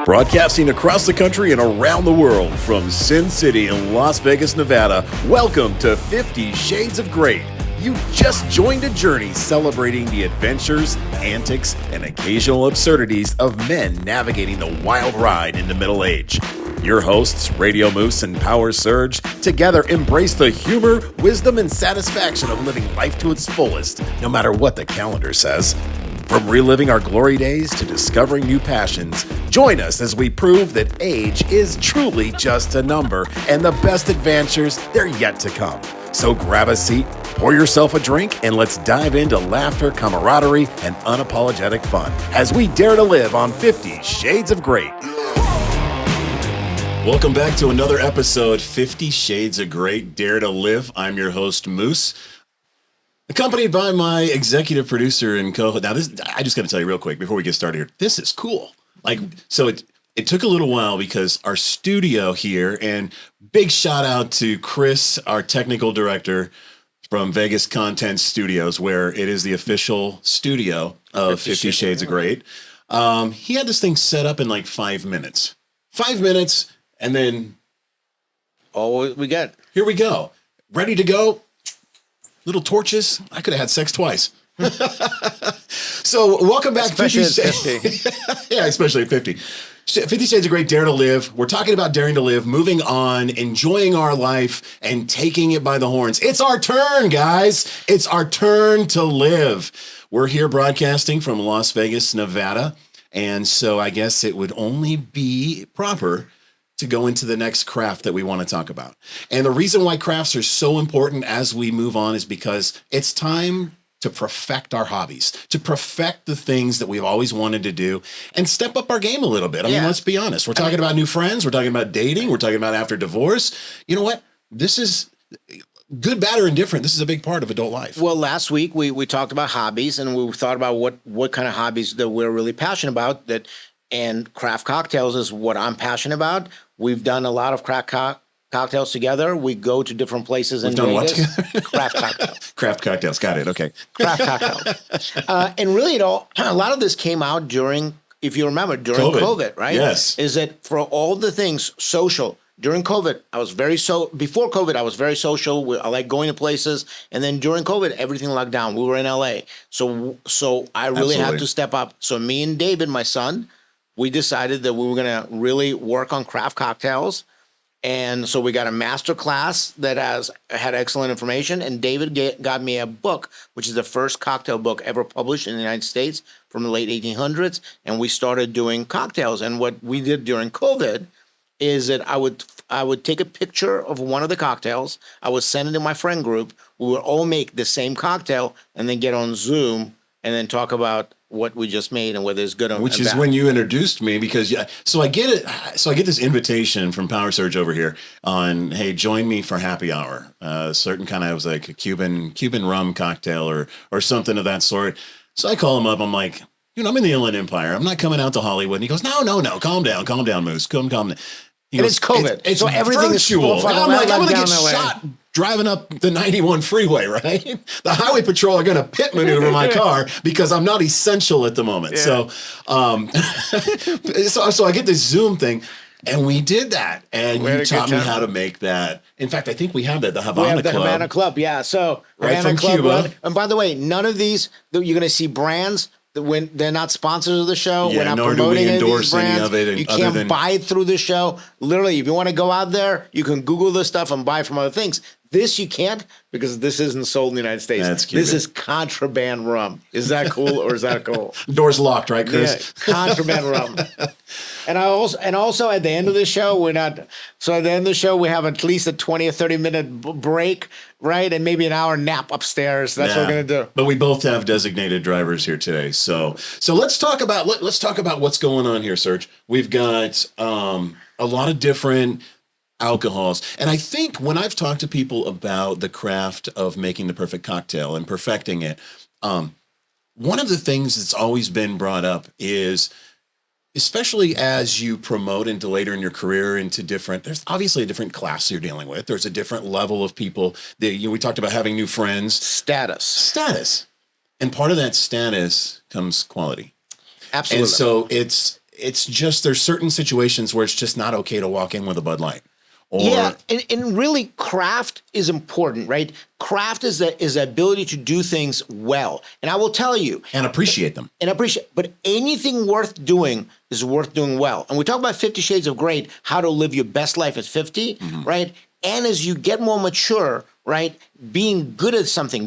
Broadcasting across the country and around the world from Sin City in Las Vegas, Nevada, welcome to 50 Shades of Great. You just joined a journey celebrating the adventures, antics, and occasional absurdities of men navigating the wild ride into middle age. Your hosts, Radio Moose and PowerSerg, together embrace the humor, wisdom, and satisfaction of living life to its fullest, no matter what the calendar says. From reliving our glory days to discovering new passions, join us as we prove that age is truly just a number and the best adventures, they're yet to come. So grab a seat, pour yourself a drink, and let's dive into laughter, camaraderie, and unapologetic fun as we dare to live on 50 Shades of Great. Welcome back to another episode, 50 Shades of Great, Dare to Live. I'm your host, Moose. Accompanied by my executive producer and co-host. Now, this I just got to tell you real quick before we get started here. This is cool. It took a little while because our studio here, and big shout out to Chris, our technical director from Vegas Content Studios, where it is the official studio of 50 Shades of Great. He had this thing set up in like 5 minutes. 5 minutes, and then here we go. Ready to go. Little torches. I could have had sex twice. So welcome back. Especially at 50. Yeah, especially at 50. 50 Shades of Great, Dare to Live. We're talking about daring to live, moving on, enjoying our life, and taking it by the horns. It's our turn, guys. It's our turn to live. We're here broadcasting from Las Vegas, Nevada. And so I guess it would only be proper to go into the next craft that we want to talk about. And the reason why crafts are so important as we move on is because it's time to perfect our hobbies, to perfect the things that we've always wanted to do and step up our game a little bit. I mean, let's be honest. We're talking about new friends. We're talking about dating. We're talking about after divorce. You know what? This is good, bad, or indifferent. This is a big part of adult life. Well, last week we talked about hobbies, and we thought about what kind of hobbies that we're really passionate about. And craft cocktails is what I'm passionate about. We've done a lot of craft cocktails together. We go to different places in Vegas. Craft cocktails. Craft cocktails. Got it. Okay. Craft cocktails. And really, a lot of this came out during, if you remember, during COVID, right? Yes. Is that for all the things social. During COVID, before COVID, I was very social. I like going to places. And then during COVID, everything locked down. We were in LA. So I really had to step up. So me and David, my son, we decided that we were going to really work on craft cocktails. And so we got a master class that had excellent information. And David got me a book, which is the first cocktail book ever published in the United States from the late 1800s. And we started doing cocktails. And what we did during COVID is that I would take a picture of one of the cocktails. I would send it to my friend group. We would all make the same cocktail and then get on Zoom and then talk about what we just made and whether it's good or bad. Which is when you introduced me, because so I get it. So I get this invitation from PowerSerg over here on, hey, join me for happy hour. Certain kind of, it was like a Cuban rum cocktail or something of that sort. So I call him up. I'm like, I'm in the Inland Empire. I'm not coming out to Hollywood. And he goes, no, calm down, Moose. Calm down. And it's COVID. It's so everything virtual. is I'm like, I'm going to get shot driving up the 91 freeway, right? The highway patrol are going to pit maneuver my car because I'm not essential at the moment. Yeah. So I get this Zoom thing, and we did that. And you taught me how to make that. In fact, I think we have that, the Havana Club. We have the Havana Club, yeah. So right Havana from Club Cuba. And by the way, none of these, you're going to see brands when they're not sponsors of the show. Yeah, we're not nor promoting do we endorse any any of it. You can't buy it through the show. Literally, if you want to go out there, you can Google this stuff and buy from other things. This you can't because this isn't sold in the United States. That's Cuban. This is contraband rum. Is that cool or is that cool? Door's locked, right, Chris? Yeah, contraband rum. And also at the end of the show, we have at least a 20 or 30-minute break, right? And maybe an hour nap upstairs. That's what we're going to do. But we both have designated drivers here today. So let's talk about what's going on here, Serge. We've got a lot of different alcohols. And I think when I've talked to people about the craft of making the perfect cocktail and perfecting it, one of the things that's always been brought up is, especially as you promote into later in your career into there's obviously a different class you're dealing with. There's a different level of people that we talked about having new friends. Status. And part of that status comes quality. Absolutely. And so it's just there's certain situations where it's just not okay to walk in with a Bud Light. Or, yeah, and really, craft is important, right? Craft is the ability to do things well, and I will tell you, and appreciate them. But anything worth doing is worth doing well. And we talk about 50 Shades of Grey, how to live your best life at 50, right? And as you get more mature, right, being good at something,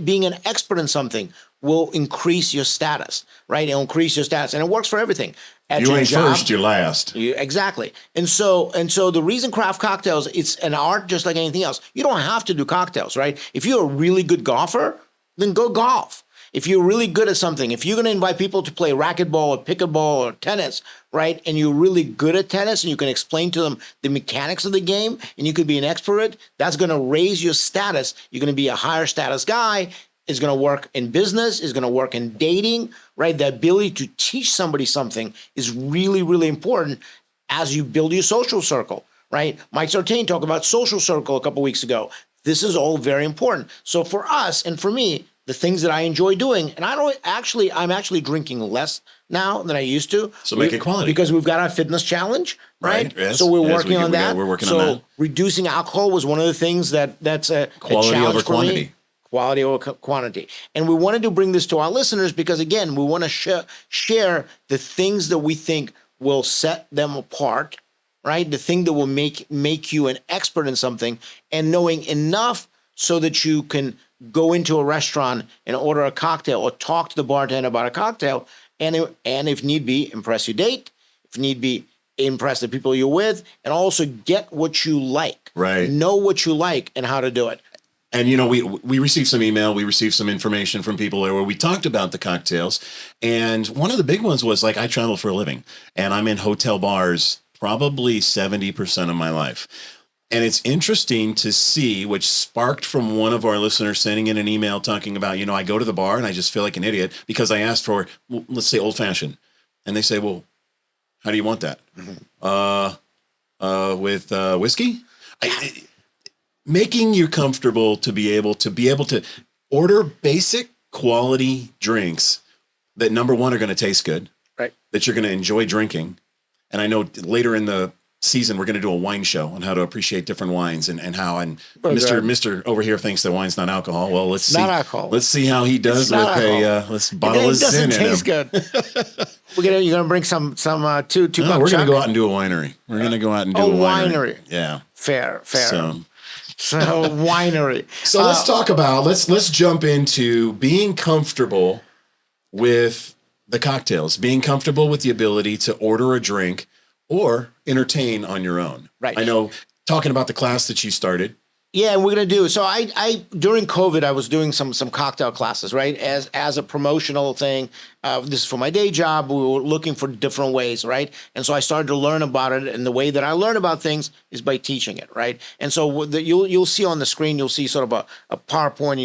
being an expert in something will increase your status, right? It'll increase your status, and it works for everything. At You your ain't job, first, you're last. Exactly. And so the reason craft cocktails, it's an art just like anything else. You don't have to do cocktails, right? If you're a really good golfer, then go golf. If you're really good at something, if you're going to invite people to play racquetball or pickleball or tennis, right, and you're really good at tennis and you can explain to them the mechanics of the game and you could be an expert, that's going to raise your status. You're going to be a higher status guy. Is going to work in business, is going to work in dating, right? The ability to teach somebody something is really, really important as you build your social circle, right? Mike Sartain talked about social circle a couple weeks ago. This is all very important. So for us and for me, the things that I enjoy doing, and I'm actually drinking less now than I used to. So make it quality. Because we've got our fitness challenge, right? Yes. So we're working on that. We're working on that. So reducing alcohol was one of the things that's a Quality challenge over for me. quantity. Quality over quantity. And we wanted to bring this to our listeners because, again, we want to share the things that we think will set them apart, right? The thing that will make you an expert in something, and knowing enough so that you can go into a restaurant and order a cocktail or talk to the bartender about a cocktail, and if need be, impress your date, if need be, impress the people you're with, and also get what you like. Right. Know what you like and how to do it. And, we received some email, we received some information from people where we talked about the cocktails. And one of the big ones was like, I travel for a living and I'm in hotel bars probably 70% of my life. And it's interesting to see, which sparked from one of our listeners sending in an email talking about, I go to the bar and I just feel like an idiot because I asked for, let's say, old fashioned. And they say, well, how do you want that? With whiskey? Making you comfortable to be able to order basic quality drinks that, number one, are going to taste good, right? That you're going to enjoy drinking. And I know later in the season, we're going to do a wine show on how to appreciate different wines and how, and Mr. over here thinks that wine's not alcohol. Well, let's see. Not alcohol. Let's see how he does with let's bottle his Zin in him. It doesn't taste good. You're going to bring some two cup we're going to go out and do a winery. We're going to go out and do a winery. Yeah. Fair. So winery. So let's talk about, let's jump into being comfortable with the cocktails, being comfortable with the ability to order a drink or entertain on your own. Right. I know, talking about the class that you started. Yeah, and we're gonna do. So I during COVID, I was doing some cocktail classes, right? As a promotional thing. This is for my day job. We were looking for different ways, right? And so I started to learn about it. And the way that I learn about things is by teaching it, right? And so you'll see on the screen, you'll see sort of a PowerPoint. And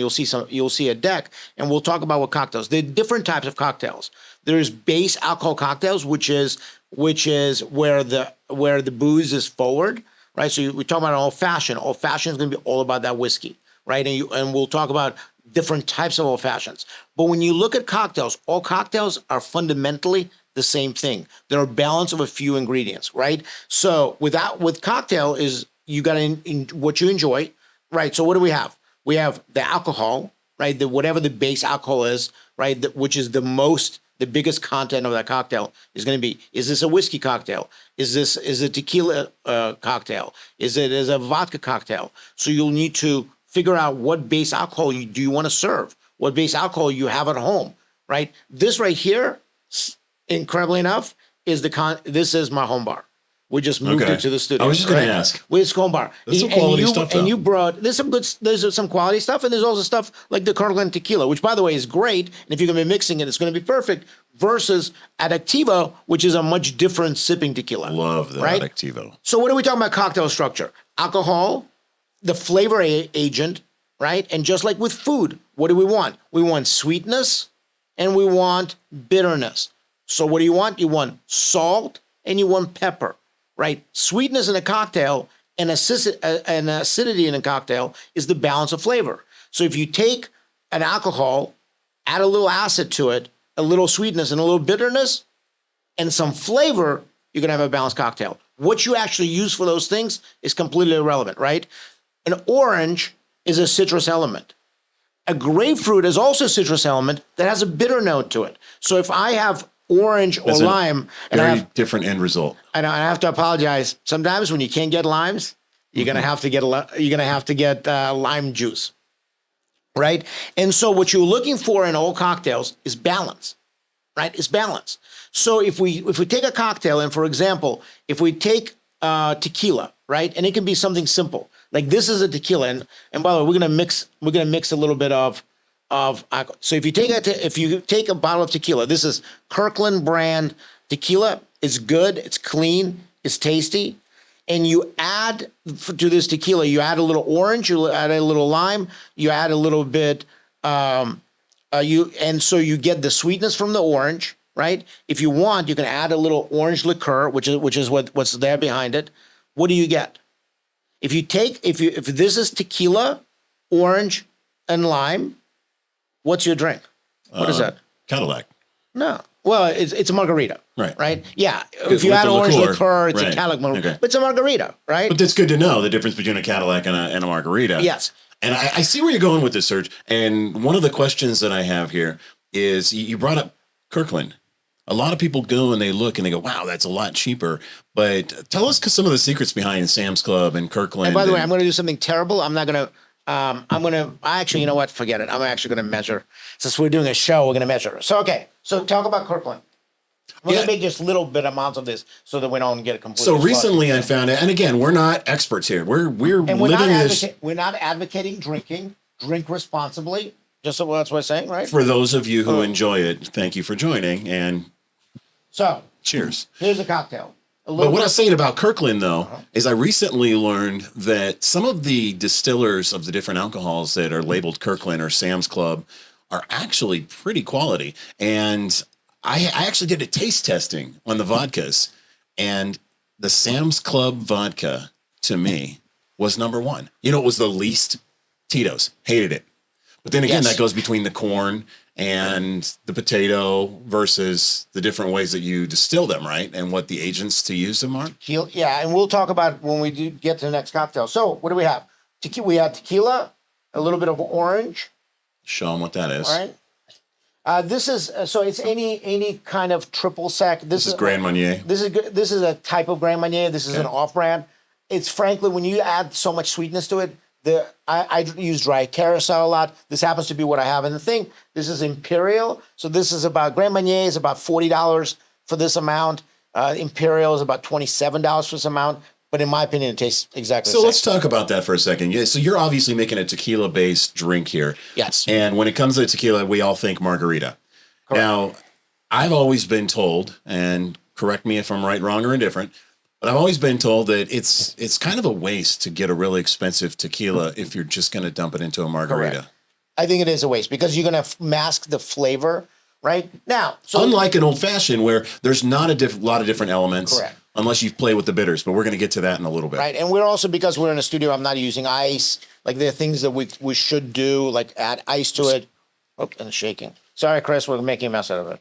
you'll see a deck, and we'll talk about what cocktails. There are different types of cocktails. There's base alcohol cocktails, which is where the booze is forward. Right, so we talk about old fashioned. Old fashioned is going to be all about that whiskey, right? And we'll talk about different types of old fashions. But when you look at cocktails, all cocktails are fundamentally the same thing. They're a balance of a few ingredients, right? So with cocktail is you got what you enjoy, right? So what do we have? We have the alcohol, right? Whatever the base alcohol is, right? Which is the biggest content of that cocktail is going to be, is this a whiskey cocktail? Is it tequila cocktail? Is it a vodka cocktail? So you'll need to figure out what base alcohol do you want to serve, what base alcohol you have at home, right? This right here, incredibly enough, this is my home bar. We just moved it to the studio. I was just going to ask. It's home bar. There's some quality stuff, though. And you brought, there's some quality stuff, and there's also stuff like the Kirkland tequila, which, by the way, is great. And if you're going to be mixing it, it's going to be perfect, versus Adactivo, which is a much different sipping tequila. Love the Adactivo. So what are we talking about cocktail structure? Alcohol, the flavor agent, right? And just like with food, what do we want? We want sweetness and we want bitterness. So what do you want? You want salt and you want pepper. Right? Sweetness in a cocktail and acidity in a cocktail is the balance of flavor. So if you take an alcohol, add a little acid to it, a little sweetness and a little bitterness, and some flavor, you're going to have a balanced cocktail. What you actually use for those things is completely irrelevant, right? An orange is a citrus element. A grapefruit is also a citrus element that has a bitter note to it. So if I have orange or lime, and I have different end result. And I have to apologize. Sometimes when you can't get limes, you're gonna have to get lime juice, right? And so what you're looking for in all cocktails is balance, right? It's balance. So if we take a cocktail, and for example, if we take tequila, right, and it can be something simple like this is a tequila, and by the way, we're gonna mix a little bit of alcohol. So if you take a bottle of tequila, this is Kirkland brand tequila. It's good, it's clean, it's tasty. And you add to this tequila, you add a little orange, you add a little lime, you add a little bit, and so you get the sweetness from the orange, right? If you want, you can add a little orange liqueur, which is what's there behind it. What do you get? If this is tequila, orange, and lime, what's your drink? What is that? Cadillac. No. Well, it's a margarita. Right. Right? Yeah. If you add orange liqueur, it's a Cadillac margarita. Okay. But it's a margarita, right? But that's good to know the difference between a Cadillac and a margarita. Yes. And I see where you're going with this, Serge. And one of the questions that I have here is you brought up Kirkland. A lot of people go and they look and they go, wow, that's a lot cheaper. But tell us some of the secrets behind Sam's Club and Kirkland. And by the way, I'm going to do something terrible. I'm not going to, actually, you know what? Forget it. I'm actually going to measure. Since we're doing a show, we're going to measure. So, okay. So talk about Kirkland. We're going to make just little bit amounts of this so that we don't get a complete. So recently I found it. And again, we're not experts here. We're living this. We're not advocating drinking. Drink responsibly. Just so that's what I'm saying, right? For those of you who enjoy it, thank you for joining. And so cheers. Here's a cocktail. But what I was saying about Kirkland, though, is I recently learned that some of the distillers of the different alcohols that are labeled Kirkland or Sam's Club are actually pretty quality. And I actually did a taste testing on the vodkas, and the Sam's Club vodka, to me, was number one. You know, it was the least Tito's. Hated it. But then again, that goes between the corn and the potato versus the different ways that you distill them, right? And what the agents to use them are. Yeah, and we'll talk about when we do get to the next cocktail. So what do we have? We have tequila, a little bit of orange. Show them what that is. All right. This is so it's any kind of triple sec. This is Grand Marnier. This is a type of Grand Marnier. This is an off-brand. It's frankly, when you add so much sweetness to it, I use dry carousel a lot. This happens to be what I have in the thing. This is Imperial. So this is about, Grand Marnier is about $40 for this amount. Imperial is about $27 for this amount. But in my opinion, it tastes exactly the same. So let's talk about that for a second. Yeah, so you're obviously making a tequila-based drink here. Yes. And when it comes to tequila, we all think margarita. Correct. Now, I've always been told, and correct me if I'm right, wrong, or indifferent, but I've always been told that it's kind of a waste to get a really expensive tequila if you're just going to dump it into a margarita. Correct. I think it is a waste because you're going to mask the flavor, right? Now, so unlike an old-fashioned where there's not a lot of different elements. Correct. Unless you play with the bitters, but we're going to get to that in a little bit. Right, and we're also, because we're in a studio, I'm not using ice. Like, there are things that we should do, like add ice to it. Oh, and it's shaking. Sorry, Chris, we're making a mess out of it.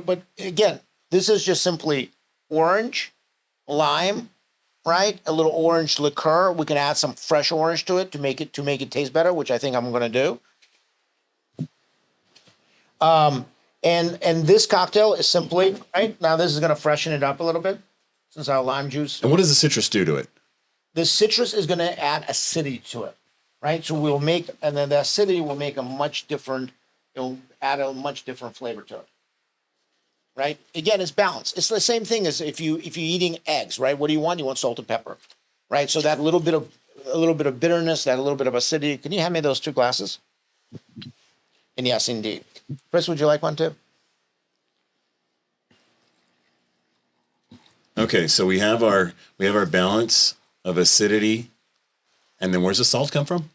But again, this is just simply orange, lime, right? A little orange liqueur. We can add some fresh orange to it to make it taste better, which I think I'm going to do. And this cocktail is simply, right? Now this is going to freshen it up a little bit since our lime juice. And what does the citrus do to it? The citrus is going to add acidity to it, right? So and then the acidity will make it'll add a much different flavor to it, right? Again, it's balanced. It's the same thing as if you're eating eggs, right? What do you want? You want salt and pepper, right? So that a little bit of bitterness, that a little bit of acidity. Can you hand me those 2 glasses? And yes, indeed. Chris, would you like one too? Okay, so we have our balance of acidity, and then where's the salt come from?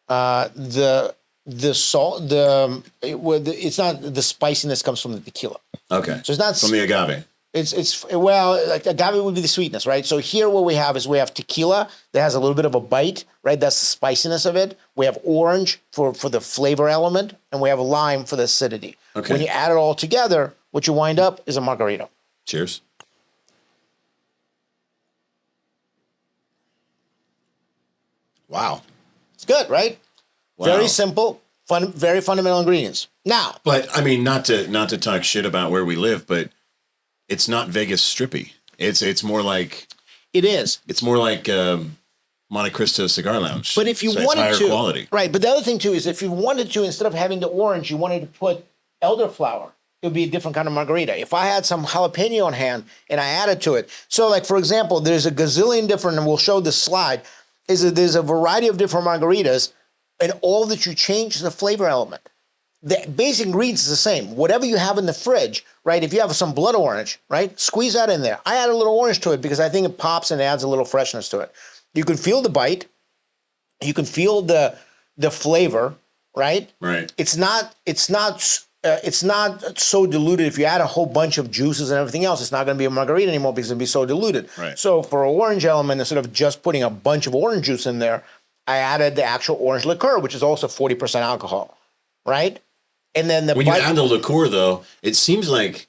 The salt, it's not, the spiciness comes from the tequila. Okay, so it's not from the agave. Like agave would be the sweetness, right? So here what we have tequila that has a little bit of a bite, right? That's the spiciness of it. We have orange for the flavor element, and we have lime for the acidity, Okay. When you add it all together, what you wind up is a margarita. Cheers. Wow. It's good, right? Wow. Very simple, very fundamental ingredients. Now, But I mean, not to talk shit about where we live, but it's not Vegas strippy. It's more like it is. it's more like Monte Cristo Cigar Lounge. But if you So it's wanted higher to, quality. right? But the other thing too is if you wanted to, instead of having the orange, you wanted to put elderflower. It would be a different kind of margarita. If I had some jalapeno on hand and I added to it, so like for example, there's a gazillion different, and we'll show this slide. There's a variety of different margaritas, and all that you change is the flavor element. The basic ingredients is the same. Whatever you have in the fridge, right? If you have some blood orange, right? Squeeze that in there. I add a little orange to it because I think it pops and adds a little freshness to it. You can feel the bite. You can feel the flavor, right? Right. It's not so diluted. If you add a whole bunch of juices and everything else, it's not going to be a margarita anymore because it'll be so diluted. Right. So for an orange element, instead of just putting a bunch of orange juice in there, I added the actual orange liqueur, which is also 40% alcohol, right? And then When you add the liqueur, though, it seems like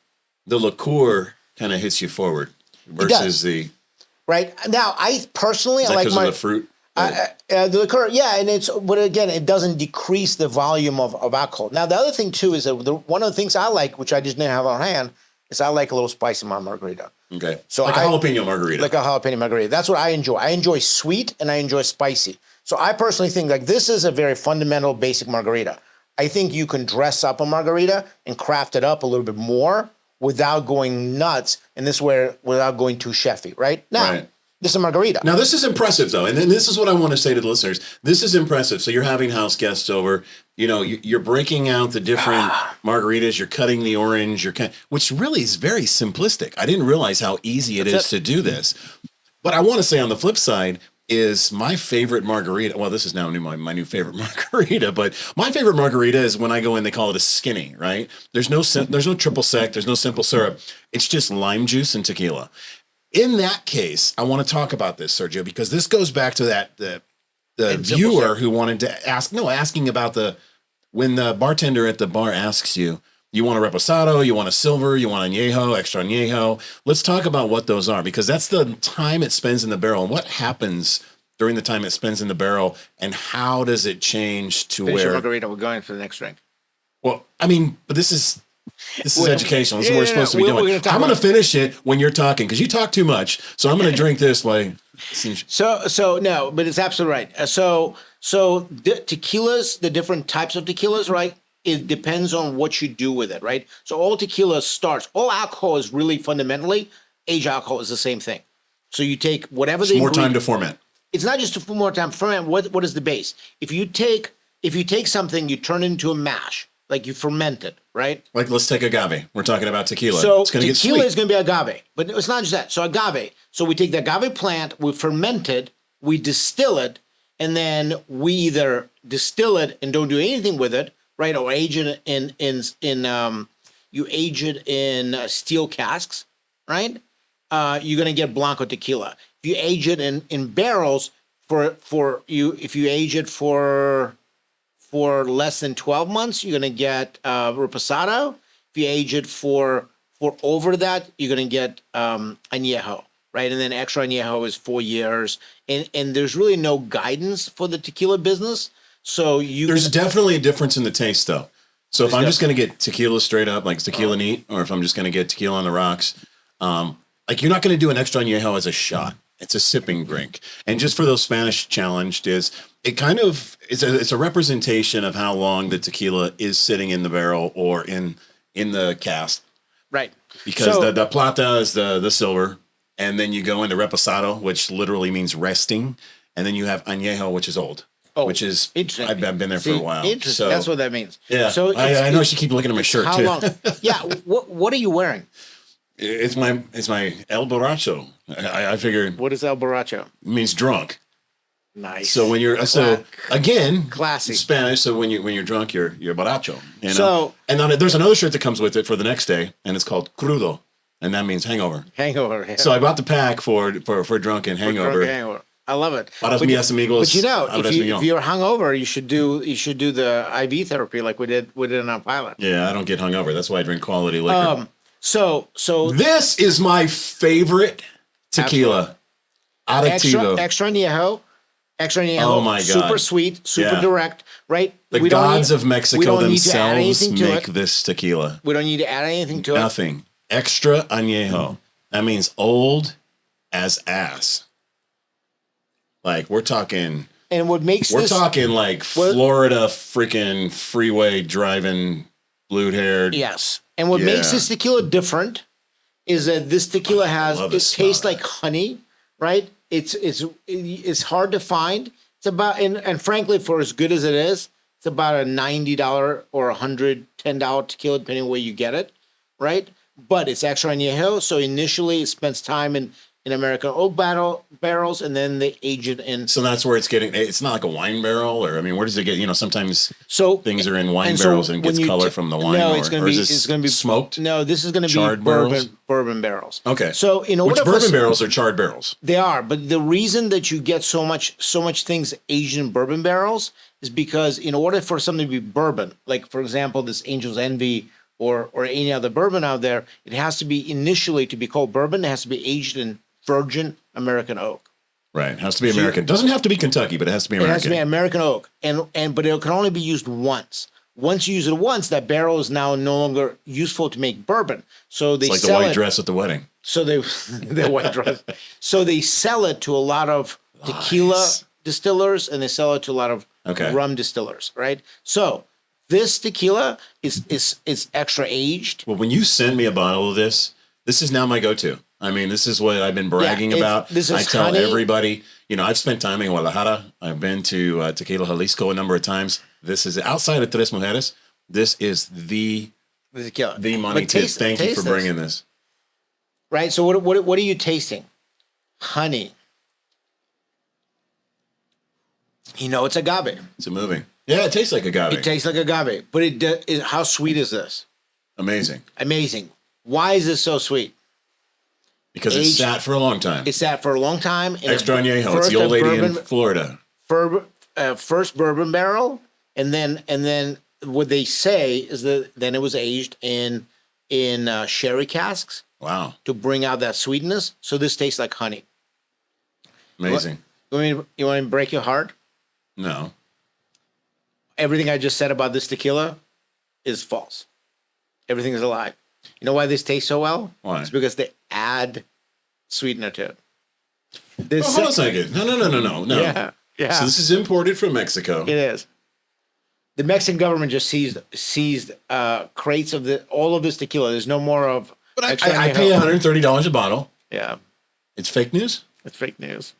the liqueur kind of hits you forward versus the right now. I personally, I like because of the fruit. the liqueur, yeah, and but again, it doesn't decrease the volume of alcohol. Now, the other thing too is that one of the things I like, which I just didn't have on hand, is I like a little spice in my margarita. Okay, so like a jalapeno margarita. Like a jalapeno margarita. That's what I enjoy. I enjoy sweet and I enjoy spicy. So I personally think like this is a very fundamental, basic margarita. I think you can dress up a margarita and craft it up a little bit more without going nuts, and this where without going too chefy, right? Now. Right. This is a margarita. Now, this is impressive, though. And then this is what I want to say to the listeners. This is impressive. So you're having house guests over. You know, you're breaking out the different margaritas. You're cutting the orange. Which really is very simplistic. I didn't realize how easy it is to do this. But I want to say on the flip side is my favorite margarita. Well, this is now my new favorite margarita. But my favorite margarita is when I go in, they call it a skinny, right? There's no triple sec. There's no simple syrup. It's just lime juice and tequila. In that case, I want to talk about this, Sergio, because this goes back to the viewer who wanted to asking about when the bartender at the bar asks you want a reposado, you want a silver, you want añejo, extra añejo. Let's talk about what those are, because that's the time it spends in the barrel and what happens during the time it spends in the barrel and how does it change to Finish where. your margarita, we're going for the next drink. Well, I mean, but this is educational. This is what we're supposed to be doing. I'm going to finish it when you're talking because you talk too much. So I'm going to drink this like. So no, but it's absolutely right. So the tequilas, the different types of tequilas, right? It depends on what you do with it, right? So all tequila all alcohol is really fundamentally, aged alcohol is the same thing. So you take whatever more time to ferment. It's not just more time to ferment. What is the base? If you take something, you turn it into a mash. Like you ferment it, right? Like let's take agave. We're talking about tequila. So it's gonna tequila get is going to be agave, but it's not just that. So agave. So we take the agave plant, we ferment it, we distill it, and then we either distill it and don't do anything with it, right? Or age it you age it in steel casks, right? You're going to get Blanco tequila. If you age it in barrels, if you age it for less than 12 months, you're going to get reposado. If you age it for over that, you're going to get añejo, right? And then extra añejo is 4 years. And there's really no guidance for the tequila business. So there's definitely a difference in the taste, though. So if I'm just going to get tequila straight up, like tequila neat, or if I'm just going to get tequila on the rocks, like you're not going to do an extra añejo as a shot. It's a sipping drink. And just for those Spanish challenged it kind of it's a representation of how long the tequila is sitting in the barrel or in the cask. Right. Because the plata is the silver, and then you go into reposado, which literally means resting, and then you have añejo, which is old. Which is interesting. I've been there for a while. Interesting. So, that's what that means. Yeah. So I know she keep looking at my shirt how too. Long? Yeah. What are you wearing? It's my El Borracho. I figured. What is El Borracho? It means drunk. Nice. So when you're again classy Spanish. So when you're drunk, you're borracho. You know? So and then there's another shirt that comes with it for the next day, and it's called crudo, and that means hangover. Hangover. Yeah. So I bought the pack for drunk and hangover. I love it. Para mis amigos, But you know, habla if español. you're hungover, you should do the IV therapy like we did on our pilot. Yeah, I don't get hungover. That's why I drink quality liquor. So This is my favorite tequila. Adictivo. extra añejo. Oh my God. Super sweet, super Yeah. direct, right? The gods of Mexico themselves make it. this tequila. We don't need to add anything to it. Nothing. Extra añejo. That means old as ass. Like we're talking like Florida freaking freeway driving blue haired. Yes. And what makes this tequila different is that this tequila tastes like honey, right? It's hard to find. It's about and frankly, for as good as it is, it's about a $90 or $110 tequila, depending on where you get it, right? But it's extra añejo, so initially it spends time in American oak barrels, and then they age it in. So that's where it's getting. It's not like a wine barrel, or I mean, where does it get? You know, sometimes things are in wine barrels and gets color from the wine. No, it's going to be smoked. No, this is going to be bourbon barrels. Okay. So in order, which bourbon barrels are charred barrels? They are, but the reason that you get so much things aged in bourbon barrels is because in order for something to be bourbon, like for example, this Angel's Envy or any other bourbon out there, it has to be initially to be called bourbon. It has to be aged in virgin American oak. Right. It has to be American. Doesn't have to be Kentucky, but it has to be American. It has to be American oak. But it can only be used once. Once you use it once, that barrel is now no longer useful to make bourbon. So they it's like sell the white dress at the wedding. So the white dress. So they sell it to a lot of tequila distillers, and they sell it to a lot of rum distillers, right? So this tequila is extra aged. Well, when you send me a bottle of this is now my go-to. I mean, this is what I've been bragging about. I tell everybody, you know, I've spent time in Guadalajara. I've been to Tequila Jalisco a number of times. This is outside of Tres Mujeres. This is the money tip. Thank you for bringing this. Right. So what are you tasting? Honey. You know, it's agave. It's moving. Yeah, it tastes like agave. It tastes like agave. But how sweet is this? Amazing. Amazing. Why is this so sweet? Because it sat for a long time. It sat for a long time. Extra añejo. It's the old lady in Florida. First bourbon barrel, and then what they say is that then it was aged in sherry casks. Wow. To bring out that sweetness. So this tastes like honey. Amazing. You want me to break your heart? No. Everything I just said about this tequila is false. Everything is a lie. You know why this tastes so well? Why? It's because they add sweetener to it. Hold on a second. No. Yeah. So this is imported from Mexico. It is. The Mexican government just seized crates of all of this tequila. There's no more of. But I pay $130 a bottle. Yeah. It's fake news? It's fake news.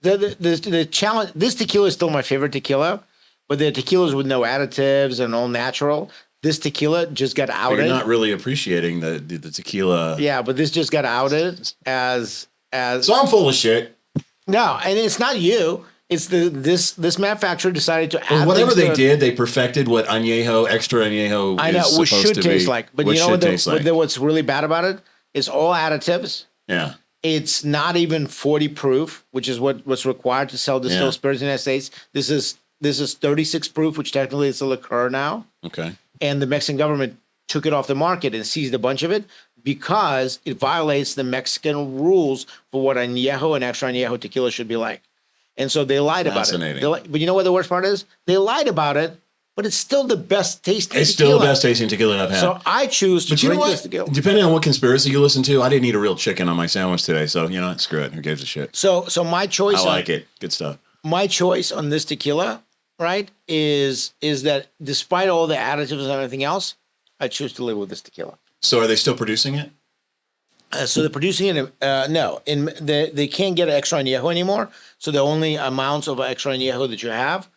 The challenge. This tequila is still my favorite tequila, but the tequilas with no additives and all natural. This tequila just got outed. But you're not really appreciating the tequila. Yeah, but this just got outed as. So I'm full of shit. No, and it's not you. It's this manufacturer decided to add. Whatever they did, they perfected what extra añejo. I know is what supposed should to taste be. like, but what you know what's really bad about it is all additives. Yeah. It's not even 40 proof, which is what's required to sell distilled spirits in the United States. This is 36 proof, which technically is a liqueur now. Okay. And the Mexican government took it off the market and seized a bunch of it because it violates the Mexican rules for what añejo and extra añejo tequila should be like. And so they lied about it. But you know what the worst part is? They lied about it, but it's still the best tasting tequila. It's still the best tasting tequila I've had. So I choose to drink this tequila. Depending on what conspiracy you listen to, I didn't eat a real chicken on my sandwich today. So, you know, screw it. Who gives a shit? So my choice. I like it. Good stuff. My choice on this tequila, right, is that despite all the additives and everything else, I choose to live with this tequila. So are they still producing it? So they're producing it. No, they can't get extra añejo anymore. So the only amounts of extra añejo that you have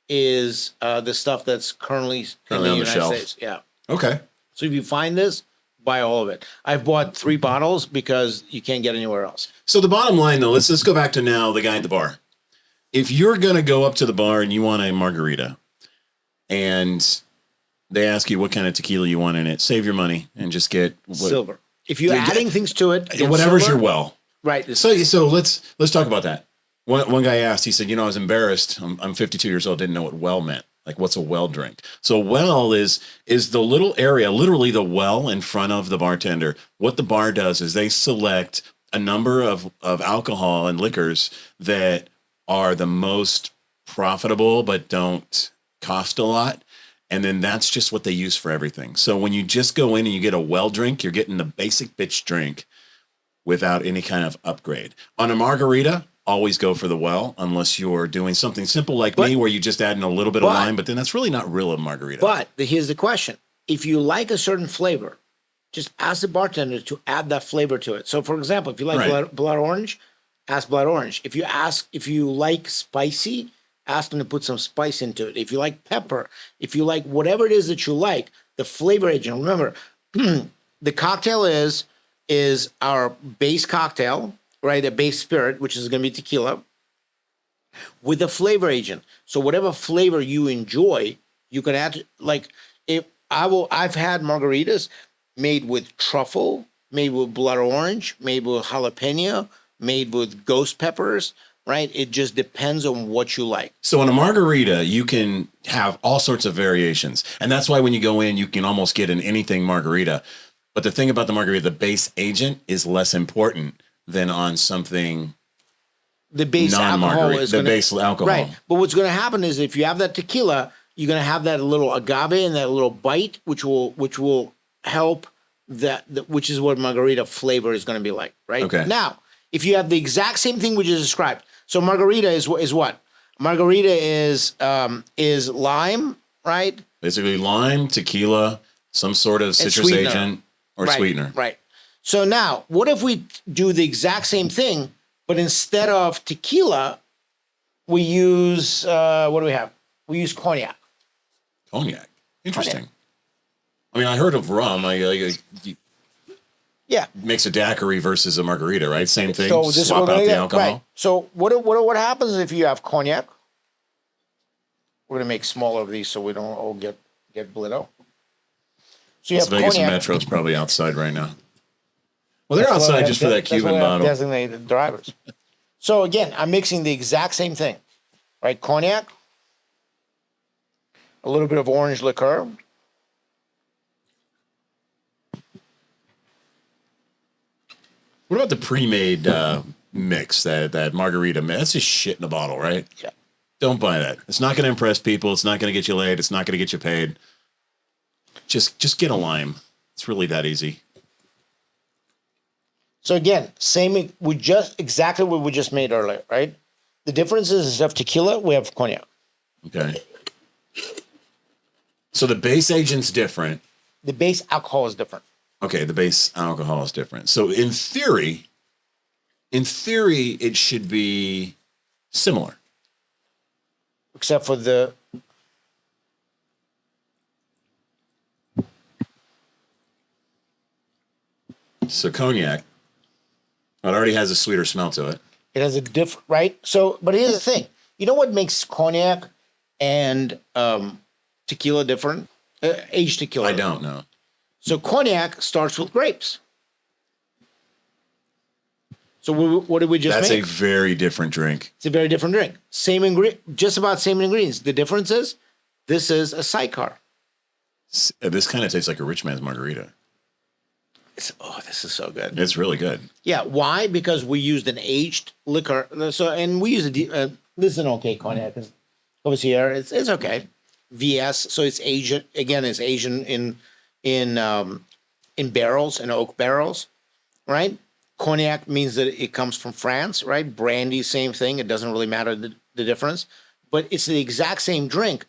is the stuff that's currently in the on the United shelf. States. Yeah. Okay. So if you find this, buy all of it. I've bought 3 bottles because you can't get anywhere else. So the bottom line, though, let's go back to now the guy at the bar. If you're going to go up to the bar and you want a margarita and they ask you what kind of tequila you want in it, save your money and just get silver. If you're adding things to it, whatever's silver. your well. Right. So let's talk about that. One guy asked, he said, I was embarrassed. I'm 52 years old, didn't know what well meant. Like, what's a well drink? So well is the little area, literally the well in front of the bartender. What the bar does is they select a number of alcohol and liquors that are the most profitable but don't cost a lot. And then that's just what they use for everything. So when you just go in and you get a well drink, you're getting the basic bitch drink without any kind of upgrade. On a margarita, always go for the well, unless you're doing something simple like me, where you just add in a little bit of lime, but then that's really not real a margarita. But here's the question. If you like a certain flavor, just ask the bartender to add that flavor to it. So for example, if you like blood orange, ask blood orange. If you like spicy, ask them to put some spice into it. If you like pepper, if you like whatever it is that you like, the flavor agent. Remember, the cocktail is our base cocktail, right? A base spirit, which is going to be tequila, with a flavor agent. So whatever flavor you enjoy, you can add. Like I've had margaritas made with truffle, made with blood orange, made with jalapeno, made with ghost peppers. Right? It just depends on what you like. So in a margarita, you can have all sorts of variations. And that's why when you go in, you can almost get an anything margarita. But the thing about the margarita, the base agent is less important than on something the base alcohol is the base alcohol. Right. But what's going to happen is if you have that tequila, you're going to have that little agave and that little bite, which will help which is what margarita flavor is going to be like, right? Okay. Now, if you have the exact same thing we just described, so margarita is what? Margarita is lime, right? Basically lime, tequila, some sort of citrus agent or sweetener. Right. So now, what if we do the exact same thing, but instead of tequila, we use what do we have? We use cognac. Cognac. Interesting. I mean, I heard of rum. Yeah. Makes a daiquiri versus a margarita, right? Same thing. So swap out the alcohol. Right. So what happens if you have cognac? We're gonna make smaller of these so we don't all get blitto. So you Las have Vegas cognac. Metro's probably outside right now. Well, they're outside just for that Cuban bottle. Designated drivers. So again, I'm mixing the exact same thing, right? Cognac, a little bit of orange liqueur. What about the pre-made mix, that margarita mix? That's just shit in a bottle, right? Yeah. Don't buy that. It's not going to impress people. It's not going to get you laid. It's not going to get you paid. Just get a lime. It's really that easy. So again, exactly what we just made earlier, right? The difference is instead of tequila, we have cognac. Okay. So the base agent's different. The base alcohol is different. Okay, the base alcohol is different. So in theory, it should be similar. Except for the So cognac, it already has a sweeter smell to it. it has a different, right? So, but here's the thing. You know what makes cognac and tequila different? Aged tequila. I don't know. So cognac starts with grapes. So what did we just That's make? a very different drink. It's a very different drink. Same ingredient, just about same ingredients. The difference is this is a sidecar. This kind of tastes like a rich man's margarita. This is so good. It's really good. Yeah, why? Because we used an aged liquor. So, and we use this is an okay cognac. Obviously, here it's okay. VS, so it's Asian. Again, it's Asian in barrels, in oak barrels, right? Cognac means that it comes from France, right? Brandy, same thing. It doesn't really matter the difference, but it's the exact same drink.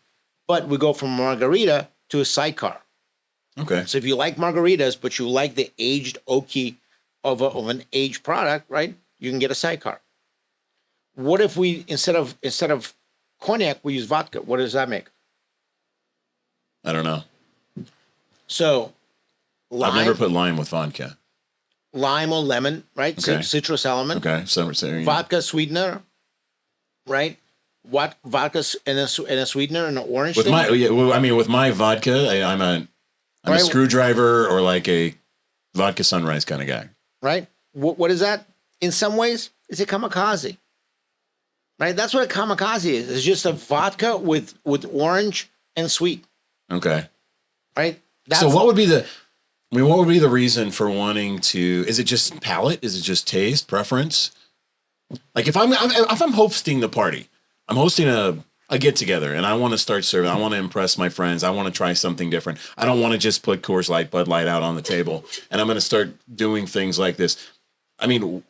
But we go from margarita to a sidecar. Okay. So if you like margaritas, but you like the aged oaky of an aged product, right? You can get a sidecar. What if we instead of cognac we use vodka? What does that make? I don't know. So, lime, I've never put lime with vodka. Lime or lemon, right? Okay. Citrus element. Okay. So Vodka sweetener, right? What vodka and a sweetener and an orange. With thing? with my vodka, I'm a screwdriver or like a vodka sunrise kind of guy. Right? What is that? In some ways, it's a kamikaze. right? That's what a kamikaze is. It's just a vodka with orange and sweet, Okay. right? So what would be what would be the reason for wanting to? Is it just palate? Is it just taste preference? Like if I'm hosting the party, I'm hosting a get together, and I want to start serving. I want to impress my friends. I want to try something different. I don't want to just put Coors Light, Bud Light out on the table, and I'm going to start doing things like this. I mean,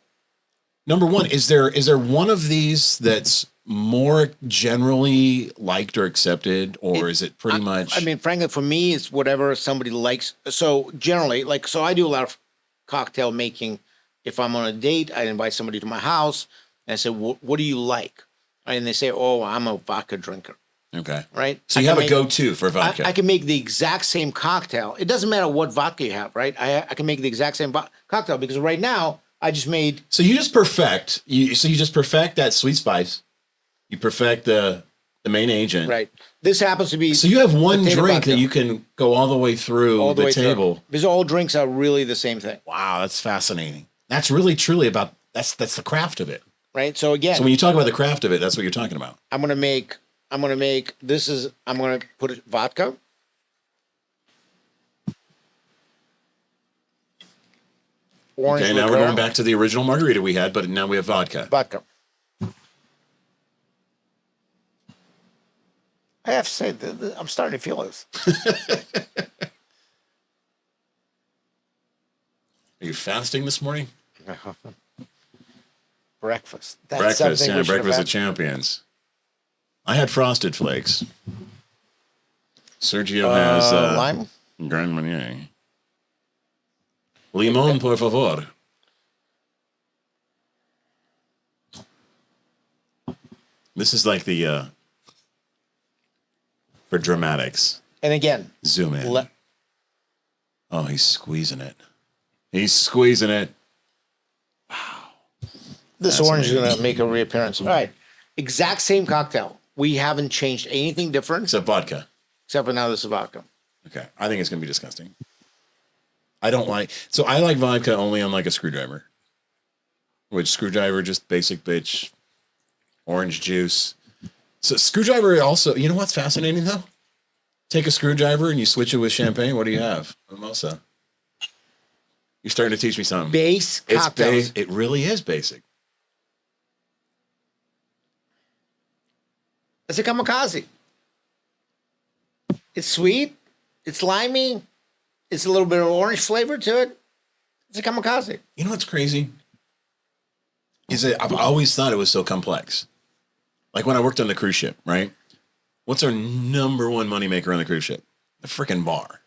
number one, is there one of these that's more generally liked or accepted, or is it pretty much? I mean, frankly, for me, it's whatever somebody likes. So generally, so I do a lot of cocktail making. If I'm on a date, I invite somebody to my house and I say, what do you like? And they say, oh, I'm a vodka drinker. Okay. Right. So you have a go-to for vodka. I can make the exact same cocktail. It doesn't matter what vodka you have, right? I can make the exact same cocktail because right now I just made. So you just perfect. You just perfect that sweet spice. You perfect the main agent. Right. This happens to be. So you have one drink vodka that you can go all the way through the table. Because all drinks are really the same thing. Wow, that's fascinating. That's really truly about that's the craft of it. Right. So again. So when you talk about the craft of it, that's what you're talking about. I'm gonna make put vodka. Orange okay, now liqueur. we're going back to the original margarita we had, but now we have vodka. Vodka. I have to say, I'm starting to feel this. Are you fasting this morning? Breakfast. Breakfast, yeah, breakfast of champions. I had Frosted Flakes. Sergio has lime? Grand Marnier. Limón, por favor. This is like the for dramatics. And again, zoom in. Oh, he's squeezing it. He's squeezing it. Wow. This orange is going to make a reappearance. All right. Exact same cocktail. We haven't changed anything different. Except vodka. Except for now this is vodka. Okay. I think it's going to be disgusting. I like vodka only on like a screwdriver. Which screwdriver, just basic bitch, orange juice. So screwdriver also, you know what's fascinating though? Take a screwdriver and you switch it with champagne. What do you have? Mimosa. You're starting to teach me something. Base cocktails. It really is basic. It's a kamikaze. It's sweet. It's limey. It's a little bit of orange flavor to it. It's a kamikaze. You know what's crazy? Is that I've always thought it was so complex. Like when I worked on the cruise ship, right? What's our number one moneymaker on the cruise ship? The freaking bar.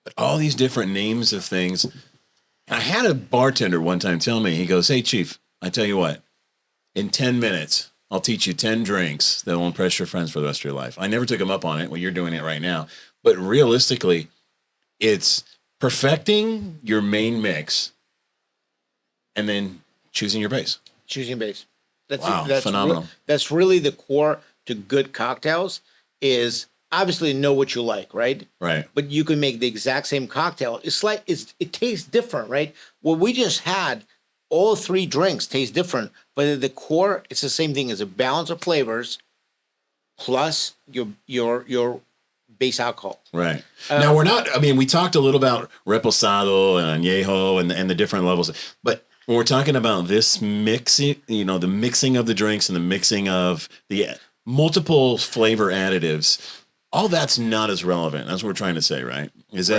But all these different names of things. And I had a bartender one time tell me, he goes, hey, Chief, I tell you what, in 10 minutes, I'll teach you 10 drinks that will impress your friends for the rest of your life. I never took him up on it. Well, you're doing it right now. But realistically, it's perfecting your main mix and then choosing your base. Choosing base. That's phenomenal. That's really the core to good cocktails is obviously know what you like, right? Right. But you can make the exact same cocktail. It tastes different, right? What we just had, all three drinks taste different, but at the core, it's the same thing as a balance of flavors plus your base alcohol. Right. Now we talked a little about reposado and añejo and the different levels, but when we're talking about this mixing, the mixing of the drinks and the mixing of the multiple flavor additives, all that's not as relevant. That's what we're trying to say, right? It's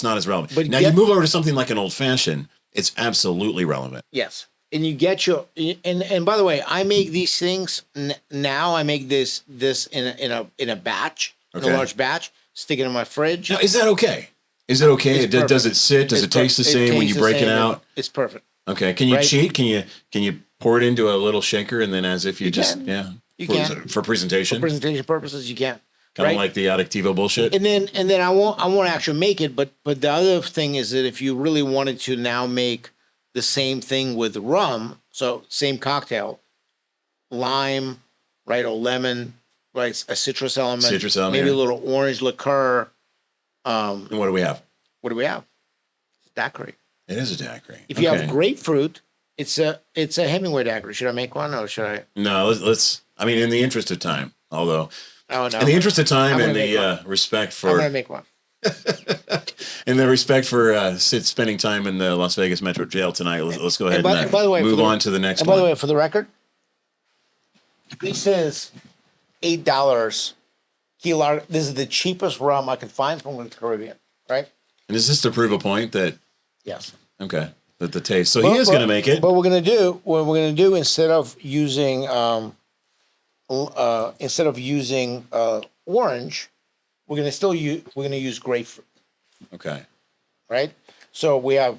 not as relevant. But now you move over to something like an old fashioned, it's absolutely relevant. Yes. And you get and by the way, I make these things now. I make this in a batch, in a large batch, stick it in my fridge. Now, is that okay? Is it okay? Does it sit? Does it taste the same when you break it out? It's perfect. Okay. Can you cheat? Can you pour it into a little shaker and then as if you can for presentation? For presentation purposes, you can. Kind of like the Adictivo bullshit. And then I won't actually make it, but the other thing is that if you really wanted to now make the same thing with rum, so same cocktail, lime, right, or lemon, right, a citrus element, maybe a little orange liqueur. And what do we have? What do we have? Daiquiri. It is a daiquiri. If you have grapefruit, It's a Hemingway daiquiri. Should I make one or should I? No, let's. I mean, in the interest of time, although, Oh no. in the interest of time I'm and gonna make the respect I'm for, gonna make one. and the respect for spending time in the Las Vegas Metro Jail tonight, let's go ahead and, by the way, move on to the next And by one. the way, for the record, this is $8 kilo. This is the cheapest rum I can find from the Caribbean, right? And is this to prove a point that Yes. okay that the taste? So he is going to make it. But what we're gonna do instead of using orange, we're gonna use grapefruit, Okay. right? So we have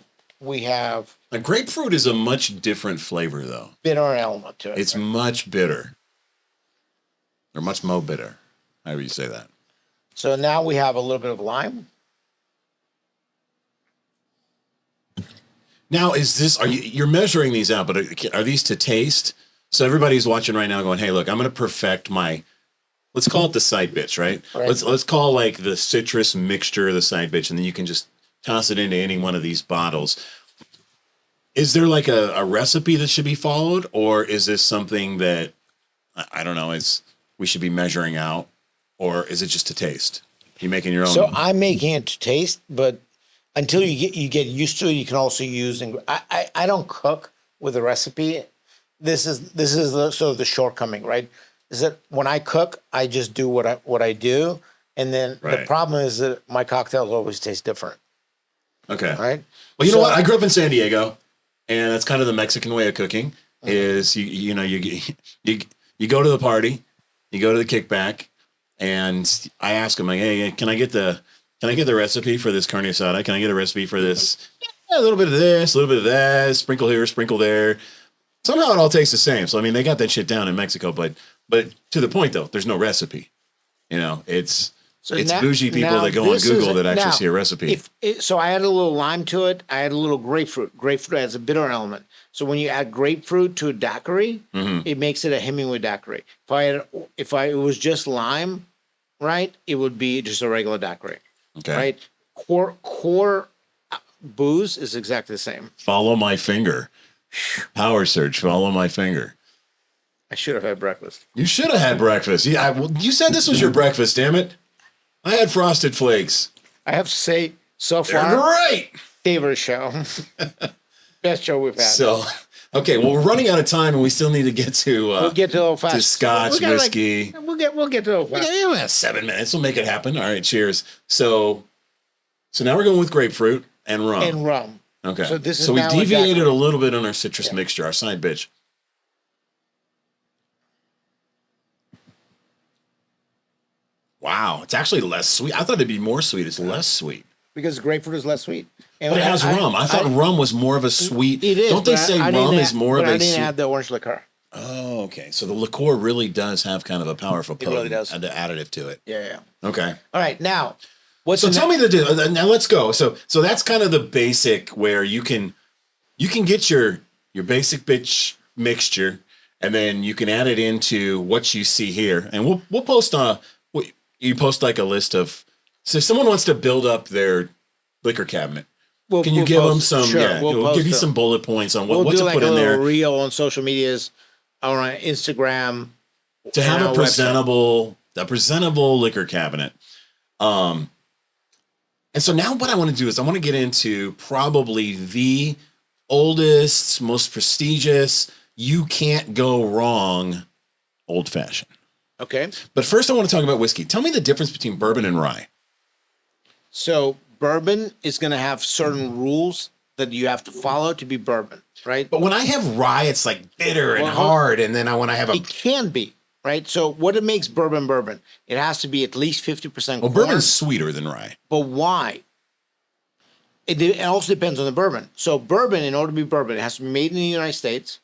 Now, grapefruit is a much different flavor, though. bitter element to it. It's much bitter, or much more bitter, however you say that. So now we have a little bit of lime. Now, is this? You're measuring these out? But are these to taste? So everybody's watching right now, going, "Hey, look, I'm going to perfect my." Let's call it the side bitch, right? Right. Let's call like the citrus mixture of the side bitch, and then you can just toss it into any one of these bottles. Is there like a recipe that should be followed, or is this something that I don't know? We should be measuring out, or is it just to taste? You making your own? So I'm making it to taste, but until you get used to it, you can also use. I don't cook with a recipe. This is sort of the shortcoming, right? Is that when I cook, I just do what I do, and then the Right. problem is that my cocktails always taste different, Okay. right? Well, you know So- what? I grew up in San Diego, and that's kind of the Mexican way of cooking. Is you go to the party, you go to the kickback, and I ask them like, hey, can I get the recipe for this carne asada? Can I get a recipe for this? Yeah, a little bit of this, a little bit of that, sprinkle here, sprinkle there. Somehow it all tastes the same. So I mean, they got that shit down in Mexico, but to the point though, there's no recipe. It's now- bougie people now that go on this Google is- that actually now, see a recipe. So I add a little lime to it. I add a little grapefruit. Grapefruit adds a bitter element. So when you add grapefruit to a daiquiri, it makes it a Hemingway daiquiri. If it was just lime, right, it would be just a regular daiquiri, Okay. right? Core booze is exactly the same. Follow my finger. PowerSerg. Follow my finger. I should have had breakfast. You should have had breakfast. Yeah, well, you said this was your breakfast. Damn it! I had Frosted Flakes. I have to say, so They're far, great. favorite show, best show we've had. So, okay, well, we're running out of time, and we still need to get to we'll get to a fast. to Scotch we got whiskey. we'll get to a fast. Yeah, 7 minutes. We'll make it happen. All right, cheers. So now we're going with grapefruit and rum. And rum. Okay. So this is we now deviated exactly- a little bit on our citrus mixture, our side bitch. Wow, it's actually less sweet. I thought it'd be more sweet. It's less sweet. Because grapefruit is less sweet. And But it has rum. I thought rum was more of a sweet. It is. Don't they but say I didn't rum add- is more of but a I didn't sweet? add the orange liqueur. Oh, okay. So the liqueur really does have kind of a powerful really does. additive to it. Yeah. Okay. All right. Now, what's So the tell me the deal. Now let's go. So that's kind of the basic where you can get your basic bitch mixture, and then you can add it into what you see here, and we'll post you post like a list of. So if someone wants to build up their liquor cabinet, can you we'll give them post- some? Sure, Yeah, we'll we'll give post you them. some bullet points on We'll what do to like put a in little there reel on social medias, on our Instagram. to have on a our presentable liquor cabinet. And so now what I want to do is I want to get into probably the oldest, most prestigious, you can't go wrong old fashioned. Okay. But first I want to talk about whiskey. Tell me the difference between bourbon and rye. So bourbon is going to have certain rules that you have to follow to be bourbon, right? But when I have rye, it's like bitter and Well, hard. And then when I have It can be, right? So what it makes bourbon, it has to be at least 50% well, corn. bourbon's sweeter than rye. But why? It also depends on the bourbon. So bourbon, in order to be bourbon, it has to be made in the United States.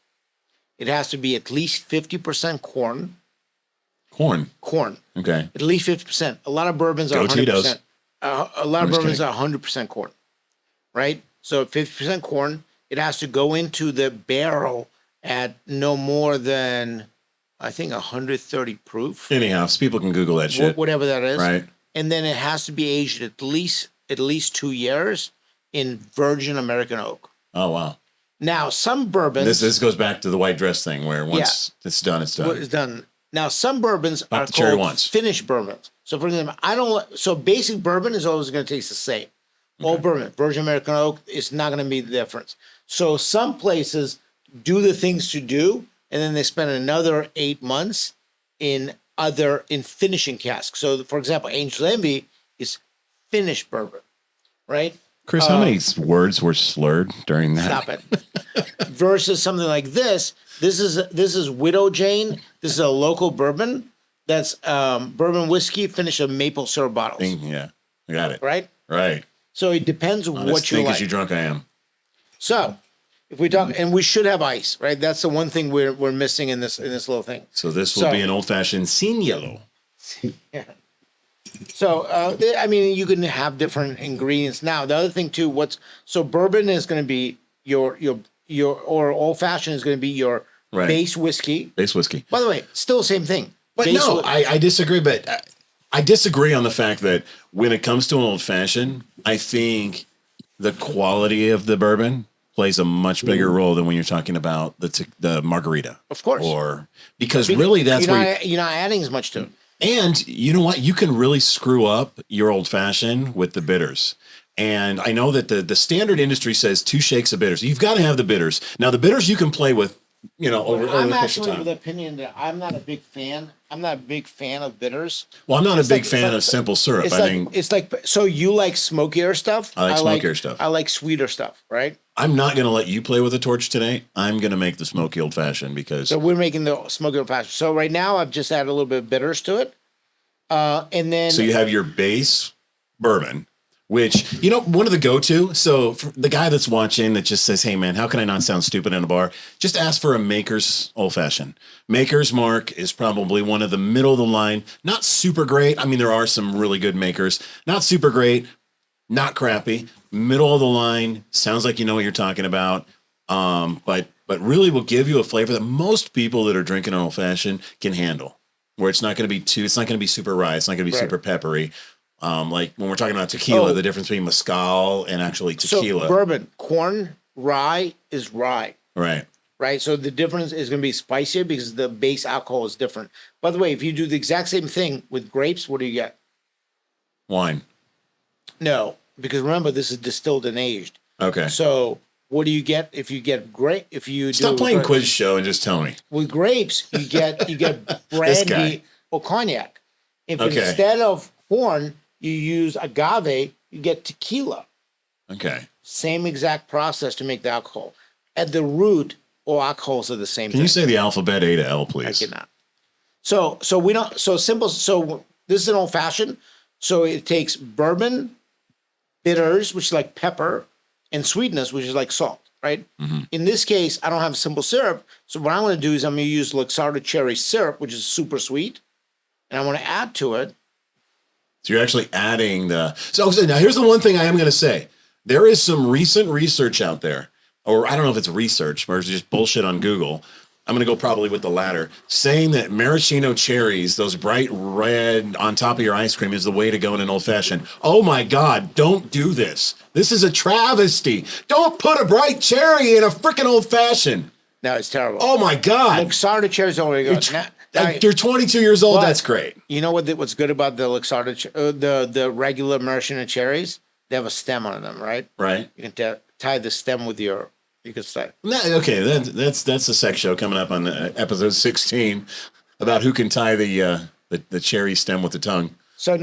It has to be at least 50% corn. Corn. Okay. At least 50%. A lot of bourbons are Go Tito's. 100%. A lot of just bourbons kidding. are 100% corn, right? So 50% corn. It has to go into the barrel at no more than, I think, 130 proof, Anyhow, so people can Google that shit. whatever that is. Right. And then it has to be aged at least 2 years in virgin American oak. Oh, wow. Now, some bourbons. This goes back to the white dress thing, where once it's done, it's done. It's done. Now, some bourbons Pop are the cherry called once. finished bourbons. So, for example, so basic bourbon is always going to taste the same. Old bourbon, Virgin American Oak, it's not going to be the difference. So, some places do the things to do, and then they spend another 8 months in finishing casks. So, for example, Angel Envy is finished bourbon, right? Chris, how many words were slurred during that? Stop it. Versus something like this. This is Widow Jane. This is a local bourbon. That's bourbon whiskey finished in maple syrup bottles. Yeah, I got it. Right? Right. So it depends what you like. Because you're drunk, I am. So if we talk, and we should have ice, right? That's the one thing we're missing in this little thing. So this will be an old fashioned sin yellow. Yeah. So I mean, you can have different ingredients. Now the other thing too, so bourbon is going to be your or old fashioned is going to be your base whiskey. Base whiskey. By the way, still the same thing. But I disagree. But I disagree on the fact that when it comes to an old fashioned, I think the quality of the bourbon plays a much bigger role than when you're talking about the margarita. Of course. Because really that's you're not adding as much to it. And you know what? You can really screw up your old fashioned with the bitters. And I know that the standard industry says 2 shakes of bitters. You've got to have the bitters. Now the bitters you can play with, over I'm the course of actually time. of the opinion that I'm not a big fan. I'm not a big fan of bitters. Well, I'm not a big fan of simple syrup. So you like smokier stuff? I like smokier stuff. I like sweeter stuff, right? I'm not going to let you play with a torch today. I'm going to make the smoky old fashioned because. So we're making the smoky old fashioned. So right now I've just added a little bit of bitters to it. And then. So you have your base bourbon, which, one of the go-to. So for the guy that's watching that just says, hey man, how can I not sound stupid in a bar? Just ask for a Maker's old fashioned. Maker's Mark is probably one of the middle of the line. Not super great. I mean, there are some really good makers. Not super great. Not crappy. Middle of the line. Sounds like you know what you're talking about. But really will give you a flavor that most people that are drinking an old fashioned can handle. Where it's not going to be it's not going to be super rye. It's not going to be super peppery. Like when we're talking about tequila, the difference between mezcal and actually tequila. So bourbon, corn, rye is rye. Right. Right. So the difference is going to be spicier because the base alcohol is different. By the way, if you do the exact same thing with grapes, what do you get? Wine. No, because remember, this is distilled and aged. Okay. So what do you get if you get grape? If you stop playing quiz show and just tell me. With grapes, you get brandy or cognac. If instead of corn you use agave, you get tequila. Okay. Same exact process to make the alcohol. At the root, all alcohols are the same. Can you say the alphabet A to L, please? I cannot. So we don't. So simple. So this is an old fashioned. So it takes bourbon, bitters, which is like pepper, and sweetness, which is like salt, right? Mm-hmm. In this case, I don't have simple syrup. So what I'm going to do is I'm going to use Luxardo cherry syrup, which is super sweet, and I'm going to add to it. So you're actually adding So now here's the one thing I am going to say. There is some recent research out there, or I don't know if it's research or it's just bullshit on Google. I'm going to go probably with the latter, saying that maraschino cherries, those bright red on top of your ice cream, is the way to go in an old fashioned. Oh my God, don't do this. This is a travesty. Don't put a bright cherry in a freaking old fashioned. No, it's terrible. Oh my God. Luxardo cherries are the way to go. You're 22 years old. That's great. You know what's good about the Luxardo, the regular maraschino cherries? They have a stem on them, right? Right. You can tie the stem with your. You can say. Okay, that's a sex show coming up on episode 16 about who can tie the cherry stem with the tongue. So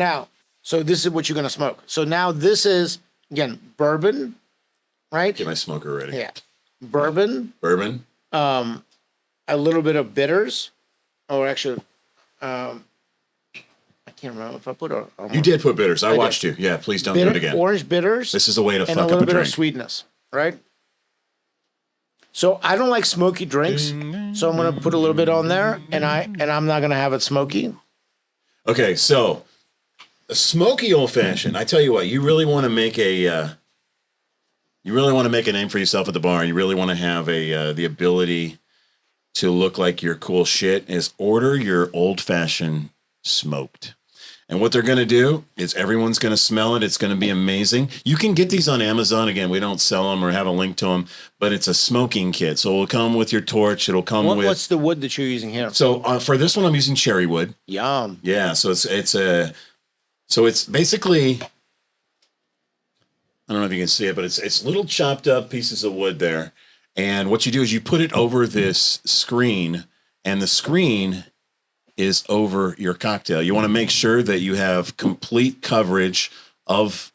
this is what you're going to smoke. So now this is again bourbon, right? Get my smoker ready. Yeah, bourbon. A little bit of bitters, or actually, I can't remember if I put a. You did put bitters. I watched you. Yeah, please don't do it again. Orange bitters. This is a way to fuck up a drink. And a little bit drink. of sweetness, right? So I don't like smoky drinks, so I'm going to put a little bit on there, and I'm not going to have it smoky. Okay, so a smoky old fashioned. I tell you what, you really want to make a name for yourself at the bar. You really want to have the ability to look like you're cool shit. Is order your old fashioned smoked. And what they're going to do is everyone's going to smell it. It's going to be amazing. You can get these on Amazon. Again, we don't sell them or have a link to them, but it's a smoking kit. So it'll come with your torch. It'll come with. What's the wood that you're using here? So for this one, I'm using cherry wood. Yum. Yeah. So it's basically, I don't know if you can see it, but it's little chopped up pieces of wood there. And what you do is you put it over this screen, and the screen is over your cocktail. You want to make sure that you have complete coverage of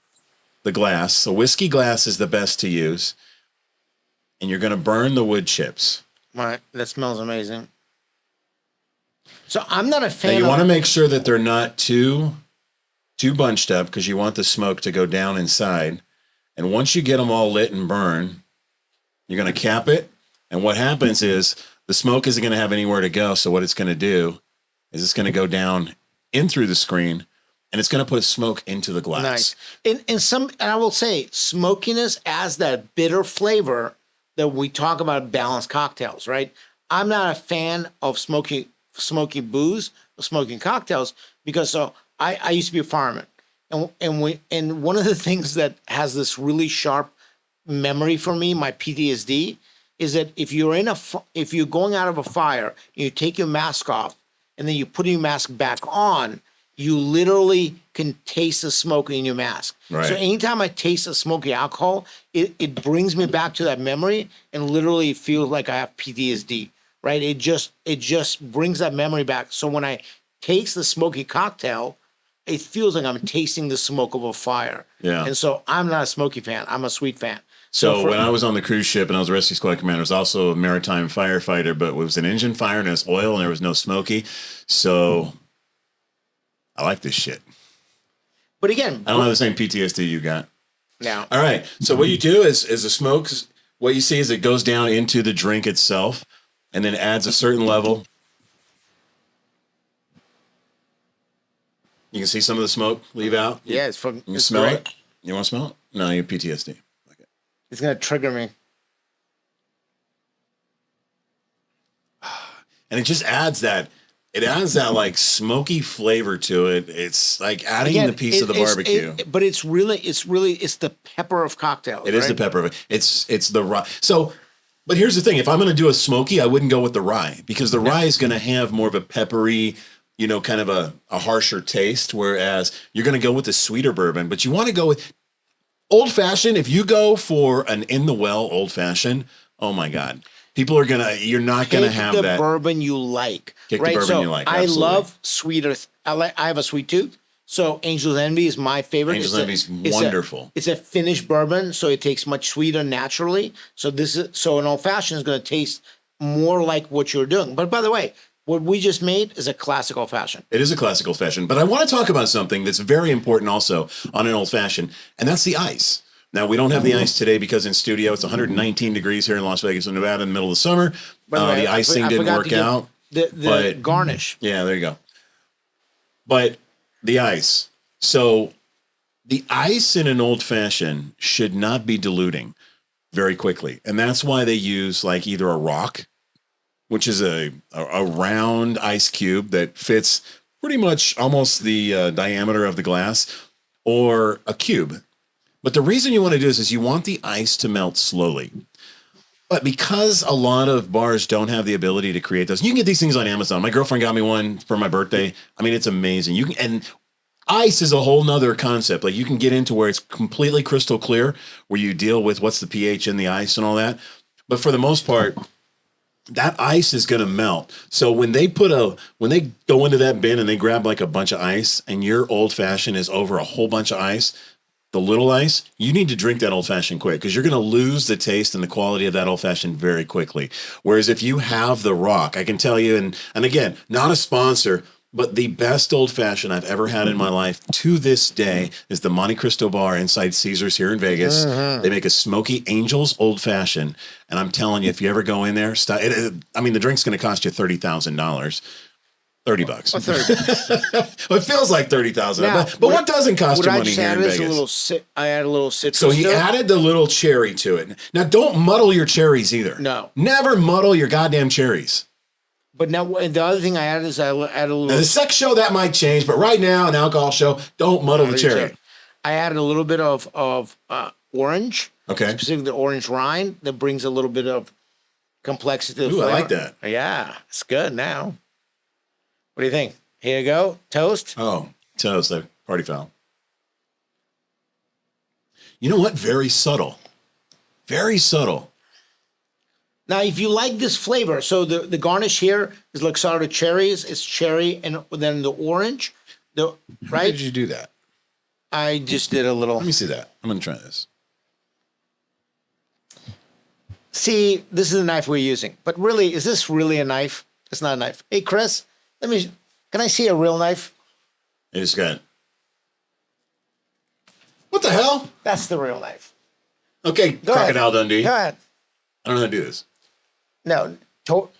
the glass. So whiskey glass is the best to use. And you're going to burn the wood chips. Right. That smells amazing. So I'm not a fan Now you of... want to make sure that they're not too bunched up, because you want the smoke to go down inside. And once you get them all lit and burn, you're going to cap it. And what happens is the smoke isn't going to have anywhere to go. So what it's going to do is it's going to go down in through the screen, and it's going to put smoke into the glass. Nice. And I will say, smokiness adds that bitter flavor that we talk about balanced cocktails, right? I'm not a fan of smoky booze or smoking cocktails because I used to be a fireman, and one of the things that has this really sharp memory for me, my PTSD, is that if you're going out of a fire and you take your mask off and then you put your mask back on, you literally can taste the smoke in your mask. Right. So anytime I taste the smoky alcohol, it brings me back to that memory, and literally feels like I have PTSD, right? It just brings that memory back. So when I taste the smoky cocktail, it feels like I'm tasting the smoke of a fire. Yeah. And so I'm not a smoky fan. I'm a sweet fan. So when I was on the cruise ship and I was a rescue squad commander, I was also a maritime firefighter, but it was an engine fire and it was oil and there was no smoky. So I like this shit. But again, I don't have the same PTSD you got. now, All right. So what you do is the smoke, what you see is it goes down into the drink itself and then adds a certain level. You can see some of the smoke leave out. yeah, You smell great. it? You want to smell it? No, you have PTSD. Okay. It's gonna trigger me. And it just adds that. It adds that like smoky flavor to it. It's like adding Again, the piece of the barbecue. But it's the pepper of cocktails. It is the pepper of it. It's the rye. So, but here's the thing: if I'm going to do a smoky, I wouldn't go with the rye, because the rye is going to have more of a peppery, kind of a harsher taste. Whereas you're going to go with the sweeter bourbon, but you want to go with old fashioned. If you go for an in the well old fashioned, oh my God. You're not going to have the that bourbon you like. Pick right? the bourbon So you like. I Absolutely. love sweeter. I have a sweet tooth. So Angel's Envy is my favorite. Angel's Envy is wonderful. It's a finished bourbon, so it tastes much sweeter naturally. So an old fashioned is going to taste more like what you're doing. But by the way, what we just made is a classic old fashioned. It is a classic old fashioned, but I want to talk about something that's very important also on an old fashioned, and that's the ice. Now, we don't have the ice today because in studio it's 119 degrees here in Las Vegas, Nevada, in the middle of the summer. The icing didn't work out. The garnish. Yeah, there you go. But the ice. So the ice in an old fashioned should not be diluting very quickly. And that's why they use like either a rock, which is a round ice cube that fits pretty much almost the diameter of the glass, or a cube. But the reason you want to do this is you want the ice to melt slowly. But because a lot of bars don't have the ability to create those, you can get these things on Amazon. My girlfriend got me one for my birthday. I mean, it's amazing. And ice is a whole nother concept. Like you can get into where it's completely crystal clear, where you deal with what's the pH in the ice and all that. But for the most part, that ice is going to melt. So when they go into that bin and they grab like a bunch of ice, and your old fashioned is over a whole bunch of ice, the little ice, you need to drink that old fashioned quick, because you're going to lose the taste and the quality of that old fashioned very quickly. Whereas if you have the rock, I can tell you, and again, not a sponsor, but the best old fashioned I've ever had in my life to this day is the Monte Cristo bar inside Caesars here in Vegas. They make a Smoky Angels old fashioned. And I'm telling you, if you ever go in there, the drink's going to cost you $30,000. $30. It feels like $30,000, but what doesn't cost you money here in Vegas? I add a little citrus. So he added the little cherry to it. Now, don't muddle your cherries either. No. Never muddle your goddamn cherries. But now the other thing I added is I added a Now, little. the sex show that might change, but right now an alcohol show, don't muddle the cherry. I added a little bit of orange. Okay. Specifically the orange rind that brings a little bit of complexity to the Ooh, I flavor. like that. Yeah, it's good now. What do you think? Here you go. Toast. Oh, toast, like party foul. You know what? Very subtle. Very subtle. Now, if you like this flavor, so the garnish here is Luxardo cherries. It's cherry and then the orange. How Right? did you do that? I just did a little. Let me see that. I'm going to try this. See, this is the knife we're using. But really, is this really a knife? It's not a knife. Hey, Chris, can I see a real knife? I just got. What the hell? That's the real knife. Okay, Go Crocodile ahead. Dundee. Go ahead. I don't know how to do this. No,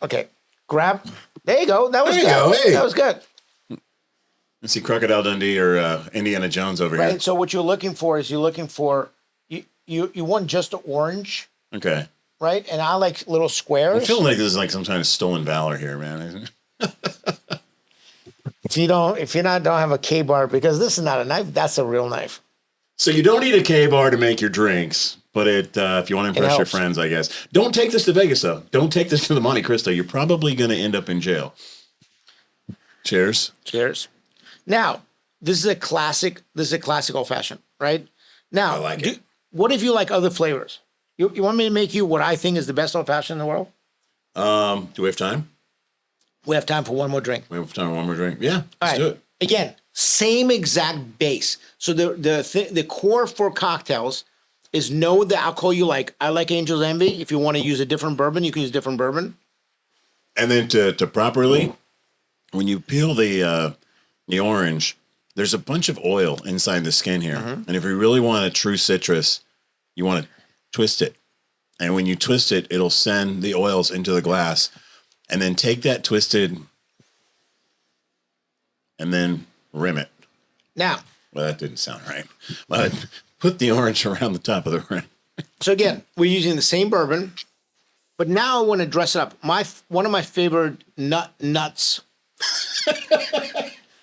okay. Grab. There you go. That was There you good. go. Hey. That was good. Let's see Crocodile Dundee or Indiana Jones over Right. here. So what you're looking for is you want just the orange, Okay. right? And I like little squares. I'm feeling like this is like some kind of stolen valor here, man. If you don't have a K bar, because this is not a knife, that's a real knife. So you don't need a K bar to make your drinks, but if you want to impress your helps. friends, I guess. Don't take this to Vegas though. Don't take this to the Monte Cristo. You're probably going to end up in jail. Cheers. Cheers. Now, this is a classic old fashioned, right? Now, I like it. What if you like other flavors? You want me to make you what I think is the best old fashioned in the world? Do we have time? We have time for one more drink. We have time for one more drink. Yeah, All let's right. do it. Again, same exact base. So the core for cocktails is know the alcohol you like. I like Angel's Envy. If you want to use a different bourbon, you can use different bourbon. And then to properly, when you peel the orange, there's a bunch of oil inside the skin here. Mm-hmm. And if you really want a true citrus, you want to twist it. And when you twist it, it'll send the oils into the glass. And then take that twisted and then rim it. Now, Well, that didn't sound right. But put the orange around the top of the rim. so again, we're using the same bourbon, but now I want to dress it up. One of my favorite nuts,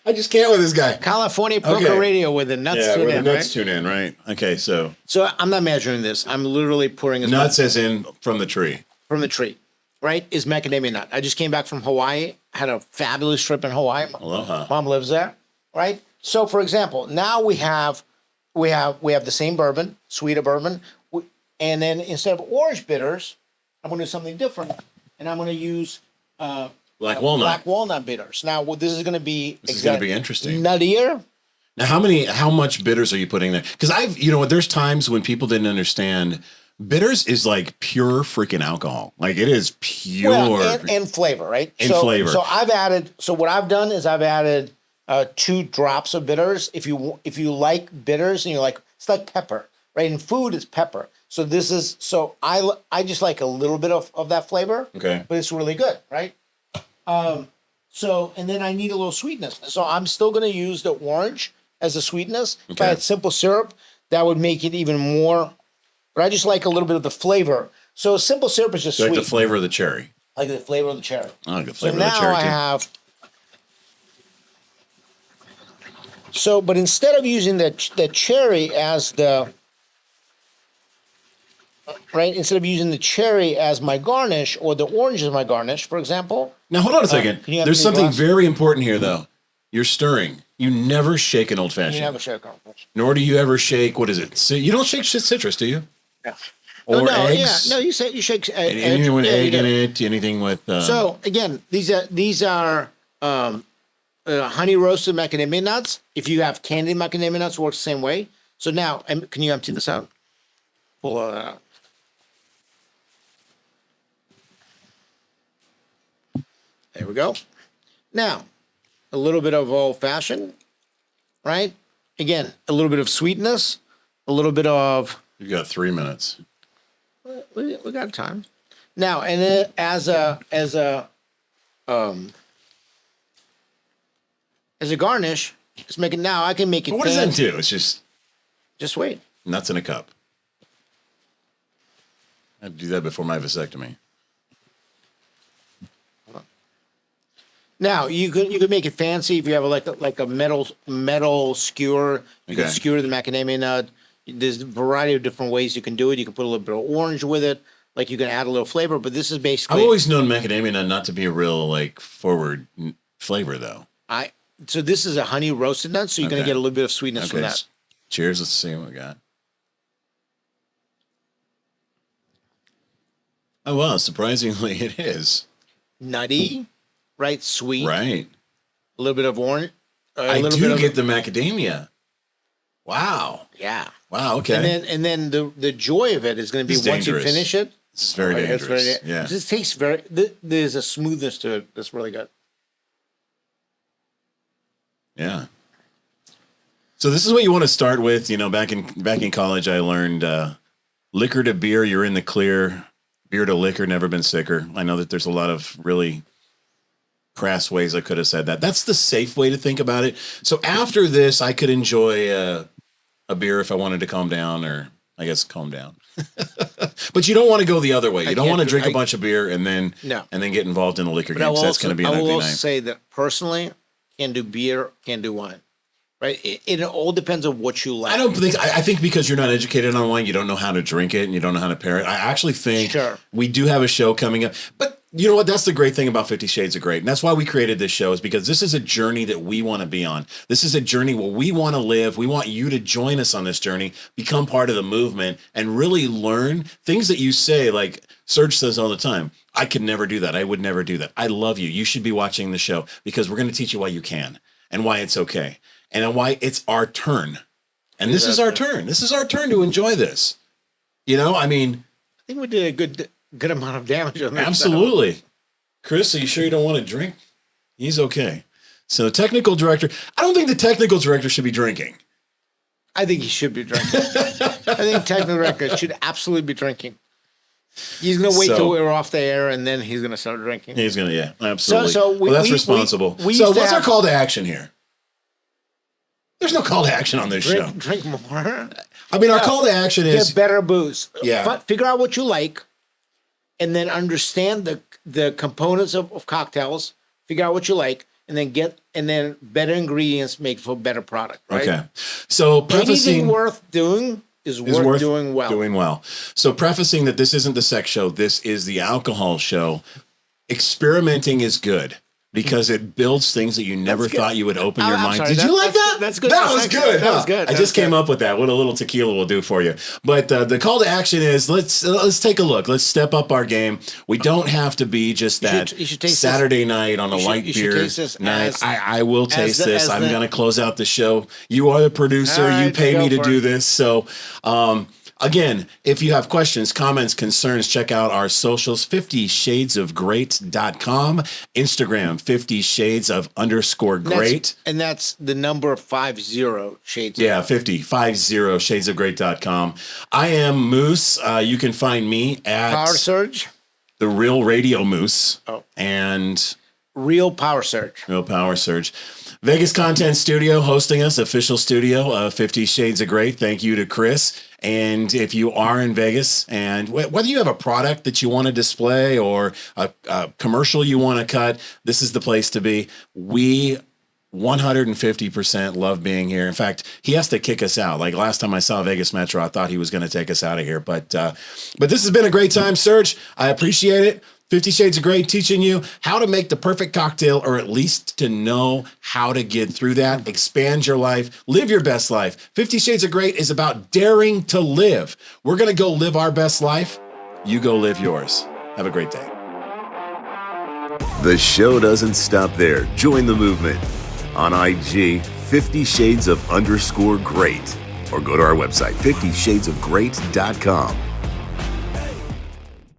I just can't with this guy. California Poker Okay. Radio with the nuts Yeah, tune where the in, nuts right? tune in, right? Okay, so So I'm not measuring this. I'm literally pouring as much nuts as in from the tree. from the tree, right? Is macadamia nut. I just came back from Hawaii. Had a fabulous trip in Hawaii. Aloha. Mom lives there, right? So, for example, now we have the same bourbon, sweeter bourbon, and then instead of orange bitters, I'm going to do something different, and I'm going to use Black walnut. black walnut bitters. Now, this is going to be This is going to be interesting. nuttier. Now, how much bitters are you putting there? Because there's times when people didn't understand bitters is like pure freaking alcohol. Like it is pure. Well, and flavor, right? And flavor. So what I've done is I've added 2 drops of bitters. If you like bitters and you're like, it's like pepper, right? In food, it's pepper. So I just like a little bit of that flavor. Okay. But it's really good, right? And then I need a little sweetness. So I'm still going to use the orange as a sweetness. If I Okay. had simple syrup, that would make it even more. But I just like a little bit of the flavor. So simple syrup is just So sweet. like the flavor of the cherry. I like the flavor of the cherry. I like the So flavor of the now cherry I too. have. So, but instead of using the cherry as the right, instead of using the cherry as my garnish or the orange as my garnish, for example. Now hold on a second. can you have There's me a something glass? very important here, though. You're stirring. You never shake an old You fashioned. never share garnish. Nor do you ever shake. What is it? You don't shake citrus, do you? Yeah. Or no, eggs? Yeah, no, you shake Anything with yeah, egg you in do. it? Anything with? So again, these are honey roasted macadamia nuts. If you have candied macadamia nuts, works the same way. So now, can you empty this out? Pull all that out. There we go. Now, a little bit of old fashioned, right? Again, a little bit of sweetness, a little bit of. You've got 3 minutes. We got time. Now, and then as a garnish, let's make it now. I can make it. What does thin. that do? It's just Just wait. nuts in a cup. I had to do that before my vasectomy. Now you could make it fancy if you have like a metal skewer. You can Okay. skewer the macadamia nut. There's a variety of different ways you can do it. You can put a little bit of orange with it. Like you can add a little flavor, but this is basically I've always known macadamia nut not to be a real like forward flavor though. So this is a honey roasted nut, so you're gonna Okay. get a little bit of sweetness from that. Cheers. Let's see what we got. Oh wow! Surprisingly, it is Nutty, right? Sweet, right. a little bit of orange. I do get the macadamia. Wow! Yeah. Wow. Okay. And then the joy of it is going to be It's once dangerous. you finish it. This is very it's dangerous. Yeah. It just tastes very. There's a smoothness to it that's really good. Yeah. So this is what you want to start with. You know, back in college, I learned liquor to beer, you're in the clear. Beer to liquor, never been sicker. I know that there's a lot of really crass ways I could have said that. That's the safe way to think about it. So after this, I could enjoy a beer if I wanted to calm down, or I guess calm down. But you don't want to go the other way. You don't want to drink a bunch of beer and then get involved in a liquor game. So that's going to be an ugly I will also night. say that personally, can't do beer, can't do wine. Right? It all depends on what you like. I think because you're not educated on wine, you don't know how to drink it and you don't know how to pair it. I actually think we do have a show coming up. But you know what? That's the great thing about 50 Shades of Great. And that's why we created this show, is because this is a journey that we want to be on. This is a journey where we want to live. We want you to join us on this journey, become part of the movement, and really learn things that you say. Like Serge says all the time, I could never do that. I would never do that. I love you. You should be watching the show because we're going to teach you why you can and why it's okay. And why it's our turn. And this is our turn. This is our turn to enjoy this. You know, I mean, I think we did a good amount of damage on that. absolutely. Chris, are you sure you don't want to drink? He's okay. So the technical director, I don't think the technical director should be drinking. I think he should be drinking. I think technical director should absolutely be drinking. He's going to wait till we're off the air, and then he's going to start drinking. He's going to, yeah, absolutely. So that's responsible. So what's our call to action here? There's no call to action on this show. Drink more. I mean, our call to action is get better booze. Yeah. Figure out what you like, and then understand the components of cocktails. Figure out what you like, and then better ingredients make for a better product. Right? Okay. So prefacing anything worth doing is worth doing well. Doing well. So prefacing that this isn't the sex show, this is the alcohol show. Experimenting is good, because it builds things that you never thought you would open your mind. Sorry, Did you like that? That's good. That was good. That was good. I just came up with that. What a little tequila will do for you. But the call to action is let's take a look. Let's step up our game. We don't have to be just that you should taste Saturday night on a light beer night. I will taste this. I'm going to close out the show. You are the producer. All right, you pay me to do it. this. So, again, if you have questions, comments, concerns, check out our socials, 50shadesofgreat.com, Instagram, 50shades_great. And that's the number 50 shades. Yeah, 50shadesofgreat.com. I am Moose. You can find me at PowerSerg. The Real Radio Moose. Oh. And Real PowerSerg. Real PowerSerg. Vegas Content Studio hosting us, official studio of 50 Shades of Great. Thank you to Chris. And if you are in Vegas, and whether you have a product that you want to display or a commercial you want to cut, this is the place to be. We 150% love being here. In fact, he has to kick us out. Like last time I saw Vegas Metro, I thought he was going to take us out of here. But this has been a great time, Serge. I appreciate it. 50 Shades of Great teaching you how to make the perfect cocktail, or at least to know how to get through that, expand your life, live your best life. 50 Shades of Great is about daring to live. We're going to go live our best life. You go live yours. Have a great day. The show doesn't stop there. Join the movement on IG, 50shades_great, or go to our website, 50shadesofgreat.com.